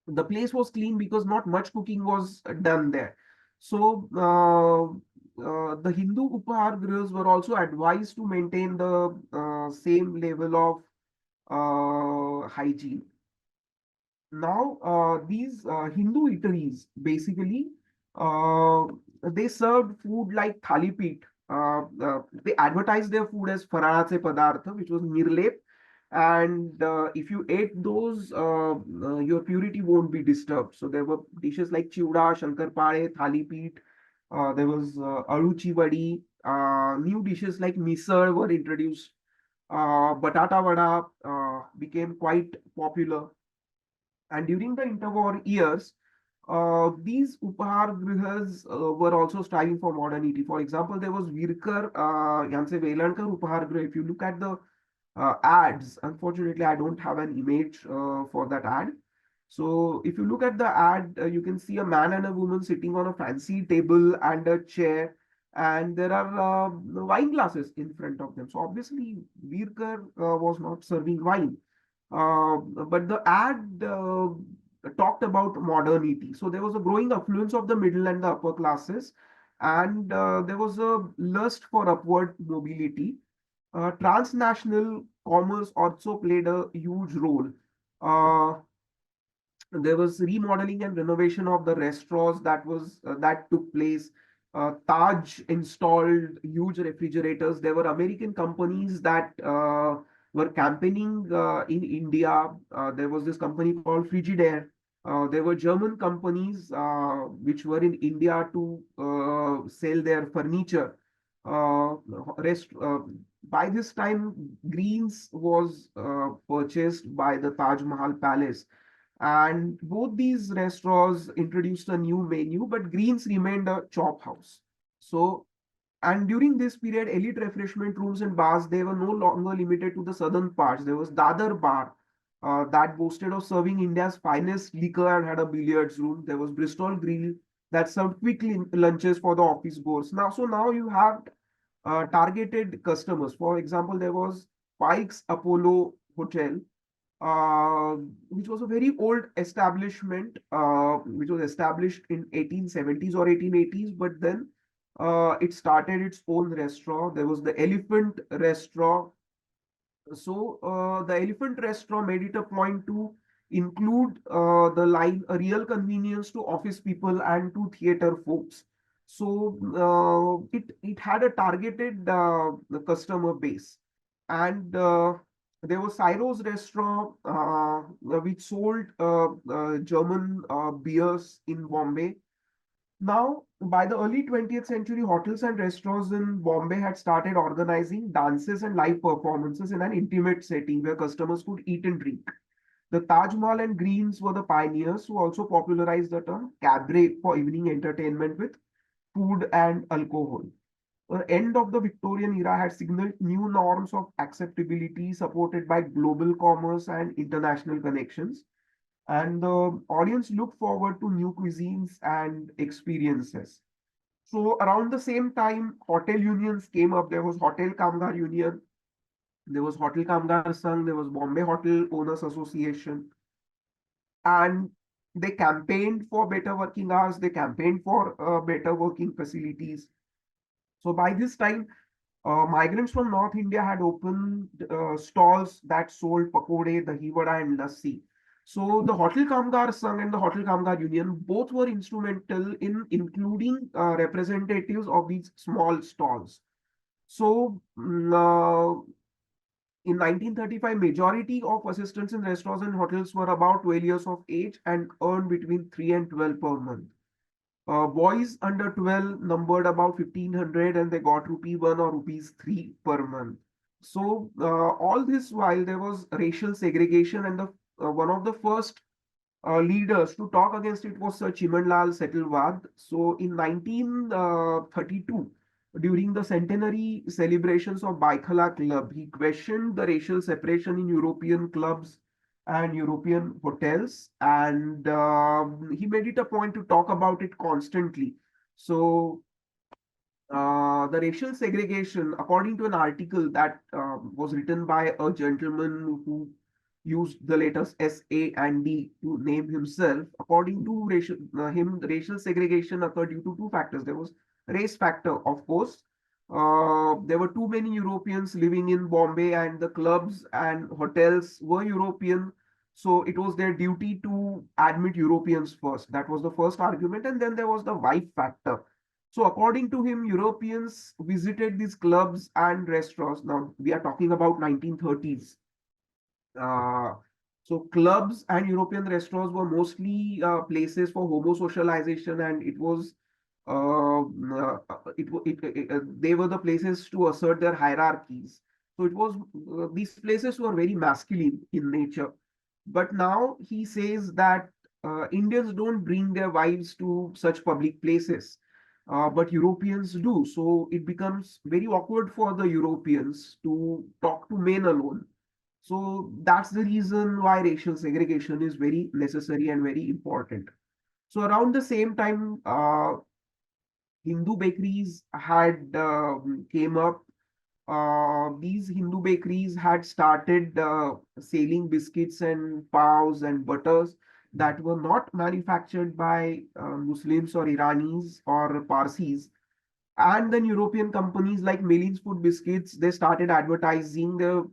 the place was clean because not much cooking was done there. So the Hindu upahargruhas were also advised to maintain the same level of hygiene. Now, these Hindu eateries basically uh, they served food like thalipeeth. They advertised their food as fararache padartha, which was nirlep, and if you ate those, your purity won't be disturbed. So there were dishes like chiwda, shankarpare, thalipeeth. There was aruchi vadi. New dishes like misal were introduced. Batata vada became quite popular. And during the interwar years, these upahar grihas were also striving for modernity. For example, there was Virkar, Yanse Velankar Upahar Grih. If you look at the ads, unfortunately, I don't have an image for that ad. So if you look at the ad, you can see a man and a woman sitting on a fancy table and a chair, and there are wine glasses in front of them. So obviously, Virkar was not serving wine. But the ad talked about modernity. So there was a growing affluence of the middle and the upper classes, and there was a lust for upward mobility. Transnational commerce also played a huge role. Uh, there was remodeling and renovation of the restaurants that took place. Taj installed huge refrigerators. There were American companies that were campaigning in India. There was this company called Frigidaire. There were German companies which were in India to sell their furniture. Uh, rest, by this time, Greens was purchased by the Taj Mahal Palace, and both these restaurants introduced a new menu, but Greens remained a chop house. So, and during this period, elite refreshment rooms and bars, they were no longer limited to the southern parts. There was Dadar Bar that boasted of serving India's finest liquor and had a billiards room. There was Bristol Grill that served quick lunches for the office goers. Now you have targeted customers. For example, there was Pike's Apollo Hotel, uh, which was a very old establishment, which was established in 1870s or 1880s, but then it started its own restaurant. There was the Elephant Restaurant. So the Elephant Restaurant made it a point to include the line a real convenience to office people and to theater folks. So it had a targeted customer base, and there was Cyro's restaurant which sold German beers in Bombay. Now, by the early 20th century, hotels and restaurants in Bombay had started organizing dances and live performances in an intimate setting where customers could eat and drink. The Taj Mahal and Greens were the pioneers who also popularized the term cabaret for evening entertainment with food and alcohol. The end of the Victorian era had signaled new norms of acceptability supported by global commerce and international connections. And the audience looked forward to new cuisines and experiences. So around the same time, hotel unions came up. There was Hotel Kamgar Union, there was Hotel Kamgar Sangh, there was Bombay Hotel Owners Association, and they campaigned for better working hours. They campaigned for better working facilities. So by this time, migrants from North India had opened stalls that sold pakode, dahi vada, and lassi. So the Hotel Kamgar Sangh and the Hotel Kamgar Union both were instrumental in including representatives of these small stalls. So in 1935, majority of assistants in restaurants and hotels were about 12 years of age and earned between 3 and 12 per month. Boys under 12 numbered about 1500 and they got rupee 1 or rupees 3 per month. So all this while there was racial segregation, and the one of the first leaders to talk against it was Sir Chimanlal Setalvad. So in 1932, during the centenary celebrations of Baikhala Club, he questioned the racial separation in European clubs and European hotels, and he made it a point to talk about it constantly. So the racial segregation, according to an article that was written by a gentleman who used the letters S, A, and D to name himself. According to racial segregation occurred due to two factors. There was race factor, of course. There were too many Europeans living in Bombay, and the clubs and hotels were European. So it was their duty to admit Europeans first. That was the first argument. And then there was the wife factor. So according to him, Europeans visited these clubs and restaurants. Now we are talking about 1930s. Uh, so clubs and European restaurants were mostly places for homo socialization, and it was they were the places to assert their hierarchies. So it was these places were very masculine in nature. But now he says that Indians don't bring their wives to such public places, but Europeans do. So it becomes very awkward for the Europeans to talk to men alone. So that's the reason why racial segregation is very necessary and very important. So around the same time, Hindu bakeries had came up. These Hindu bakeries had started selling biscuits and paos and butters that were not manufactured by Muslims or Iranis or Parsis. And then European companies like Millie's Food Biscuits, they started advertising their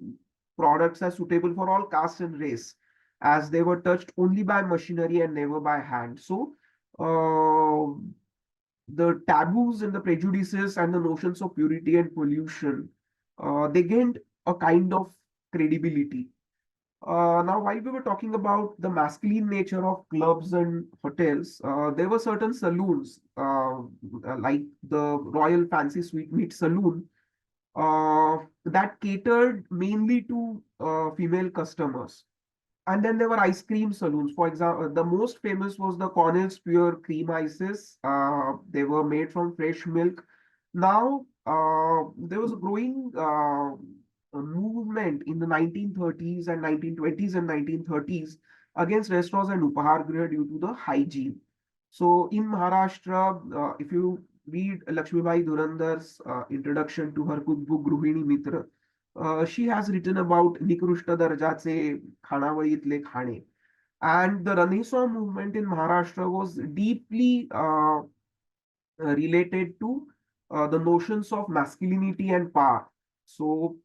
products as suitable for all caste and race, as they were touched only by machinery and never by hand. So uh, the taboos and the prejudices and the notions of purity and pollution, they gained a kind of credibility. Now, while we were talking about the masculine nature of clubs and hotels, there were certain saloons, like the Royal Fancy Sweetmeat Saloon, that catered mainly to female customers. And then there were ice cream saloons. For example, the most famous was the Cornell's Pure Cream Ices. They were made from fresh milk. Now, there was a growing movement in the 1930s and 1920s and 1930s against restaurants and upahargruha due to the hygiene. So in Maharashtra, if you read Lakshmibai Dhurandar's introduction to her cookbook Gruhini Mitra, she has written about निकृष्ट दर्जाचे खानावळीतले खाणे. And the Renaissance movement in Maharashtra was deeply related to the notions of masculinity and power. So,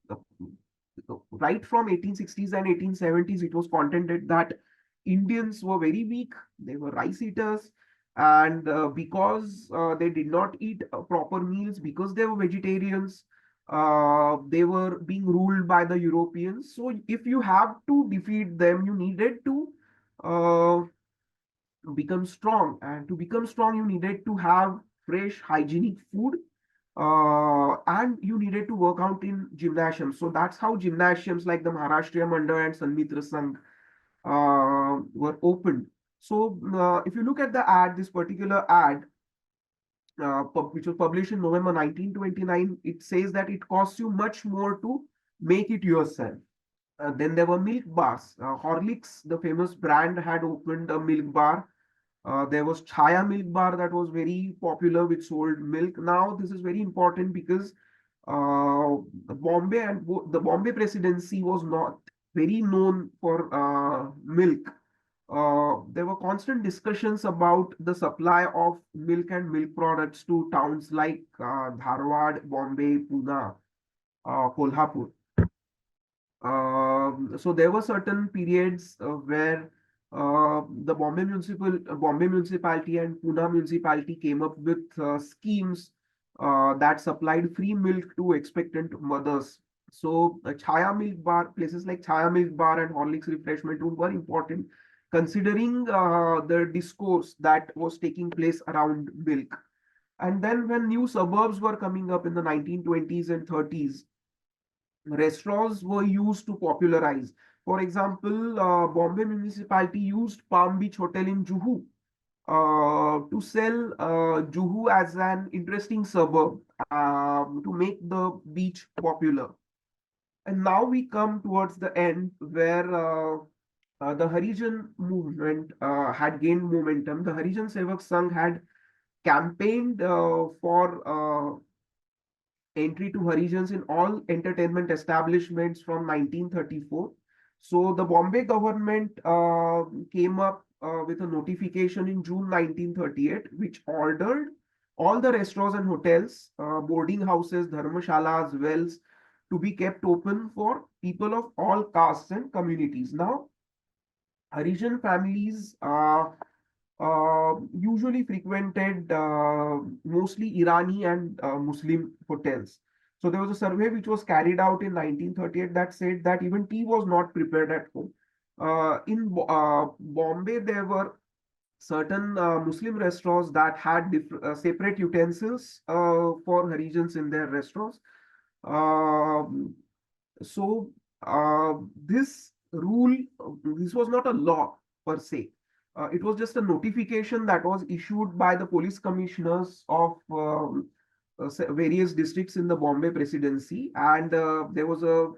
right from 1860s and 1870s, it was contended that Indians were very weak. They were rice eaters. And because they did not eat proper meals, because they were vegetarians, they were being ruled by the Europeans. So if you have to defeat them, you needed to uh, become strong. And to become strong, you needed to have fresh, hygienic food, and you needed to work out in gymnasiums. So that's how gymnasiums like the Maharashtrian Mandal and Sanmitra Sangh were opened. So if you look at the ad, this particular ad, which was published in November 1929, it says that it costs you much more to make it yourself. Then there were milk bars. Horlicks, the famous brand, had opened a milk bar. There was Chaya milk bar that was very popular, which sold milk. Now, this is very important because Bombay and the Bombay presidency was not very known for milk. There were constant discussions about the supply of milk and milk products to towns like Dharwad, Bombay, Pune, Kolhapur. So there were certain periods where Bombay municipality and Pune municipality came up with schemes that supplied free milk to expectant mothers. So Chaya Milk Bar, places like Chaya Milk Bar and Horlicks Refreshment Room were important, considering the discourse that was taking place around milk. And then when new suburbs were coming up in the 1920s and 30s, restaurants were used to popularize. For example, Bombay municipality used Palm Beach Hotel in Juhu to sell Juhu as an interesting suburb to make the beach popular. And now we come towards the end where the Harijan movement had gained momentum. The Harijan Sevak Sangh had campaigned for entry to Harijans in all entertainment establishments from 1934. So the Bombay government came up with a notification in June 1938, which ordered all the restaurants and hotels, boarding houses, dharmashalas, wells to be kept open for people of all castes and communities. Now, Harijan families usually frequented mostly Irani and Muslim hotels. So there was a survey which was carried out in 1938 that said that even tea was not prepared at home. In Bombay, there were certain Muslim restaurants that had separate utensils for Harijans in their restaurants. Um, so this rule, this was not a law per se. It was just a notification that was issued by the police commissioners of various districts in the Bombay presidency, and there was a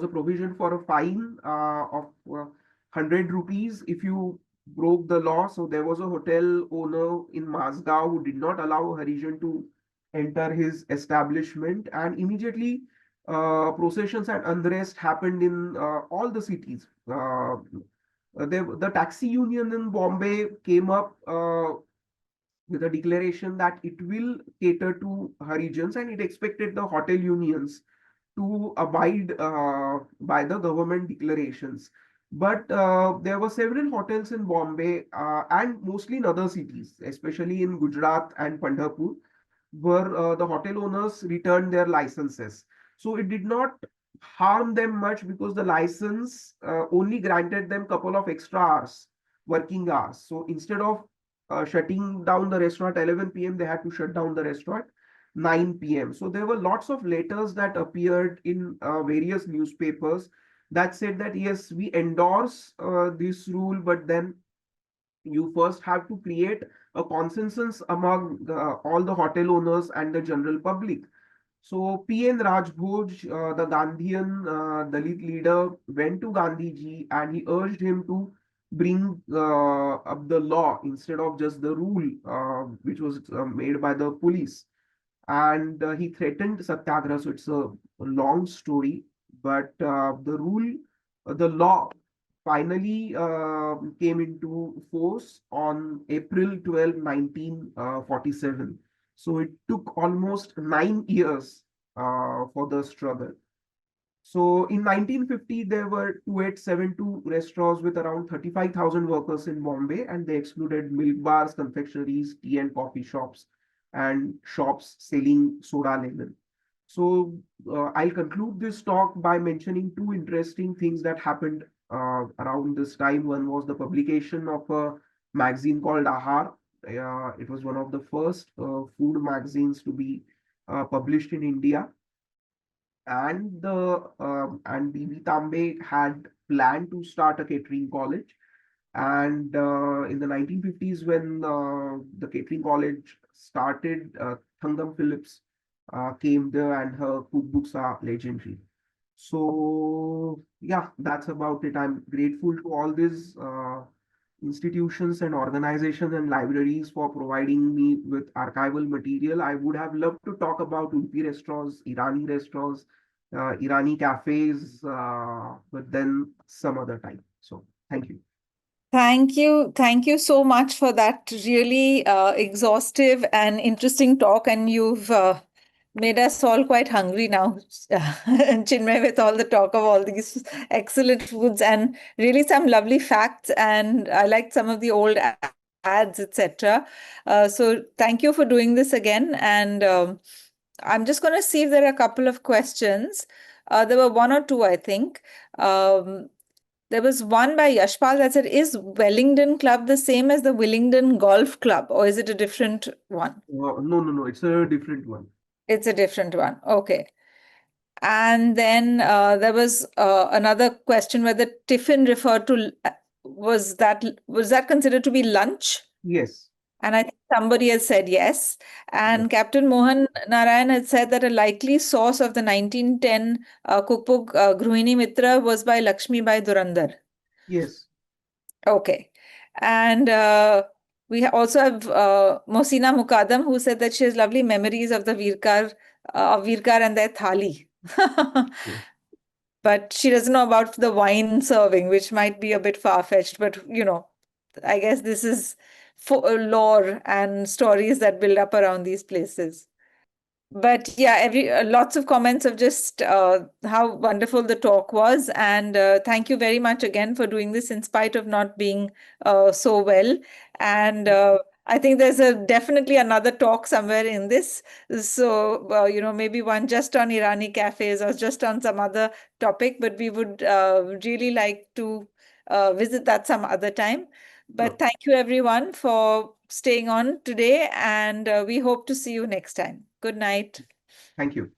provision for a fine of 100 rupees if you broke the law. So there was a hotel owner in Mazgaon who did not allow a Harijan to enter his establishment, and immediately processions and unrest happened in all the cities. The taxi union in Bombay came up with a declaration that it will cater to Harijans, and it expected the hotel unions to abide by the government declarations. But there were several hotels in Bombay and mostly in other cities, especially in Gujarat and Pandharpur, where the hotel owners returned their licenses. So it did not harm them much because the license only granted them couple of extra hours, working hours. So instead of shutting down the restaurant at 11 p.m., they had to shut down the restaurant 9 p.m. So there were lots of letters that appeared in various newspapers that said that yes, we endorse this rule, but then you first have to create a consensus among all the hotel owners and the general public. So P.N. Rajbhoj, the Gandhian Dalit leader, went to Gandhiji and he urged him to bring up the law instead of just the rule which was made by the police. And he threatened Satyagraha. So it's a long story, but the law finally came into force on April 12, 1947. So it took almost 9 years for the struggle. So in 1950, there were 2872 restaurants with around 35,000 workers in Bombay, and they excluded milk bars, confectionaries, tea and coffee shops, and shops selling soda lemon. So I'll conclude this talk by mentioning two interesting things that happened around this time. One was the publication of a magazine called Ahar. It was one of the first food magazines to be published in India, and BB Tambe had planned to start a catering college. And in the 1950s, when the catering college started, Thangam Phillips came there, and her cookbooks are legendary. So yeah, that's about it. I'm grateful to all these institutions and organizations and libraries for providing me with archival material. I would have loved to talk about Urpi restaurants, Irani cafes, but then some other time. So thank you. Thank you. Thank you so much for that really exhaustive and interesting talk. And you've made us all quite hungry now, Chinmay, with all the talk of all these excellent foods and really some lovely facts. And I liked some of the old ads, etc. So thank you for doing this again. And I'm just going to see if there are a couple of questions. There were one or two, I think. There was one by Yashpal that said, is Wellington Club the same as the Willingdon Golf Club, or is it a different one? No. It's a different one. It's a different one. Okay. And then there was another question whether tiffin referred to was that considered to be lunch? Yes. And I think somebody has said yes. Yes. And Captain Mohan Narayan had said that a likely source of the 1910 cookbook Gruhini Mitra was by Lakshmi Bai Durandar. Yes. Okay. And we also have Mohsina Mukadam, who said that she has lovely memories of the Virkar and their thali. Yes. But she doesn't know about the wine serving, which might be a bit far-fetched. But, I guess this is lore and stories that build up around these places. But yeah, lots of comments of just how wonderful the talk was, and thank you very much again for doing this in spite of not being so well. And I think there's definitely another talk somewhere in this. So maybe one just on Irani cafes or just on some other topic. But we would really like to visit that some other time. Sure. But thank you everyone for staying on today, and we hope to see you next time. Good night. Thank you.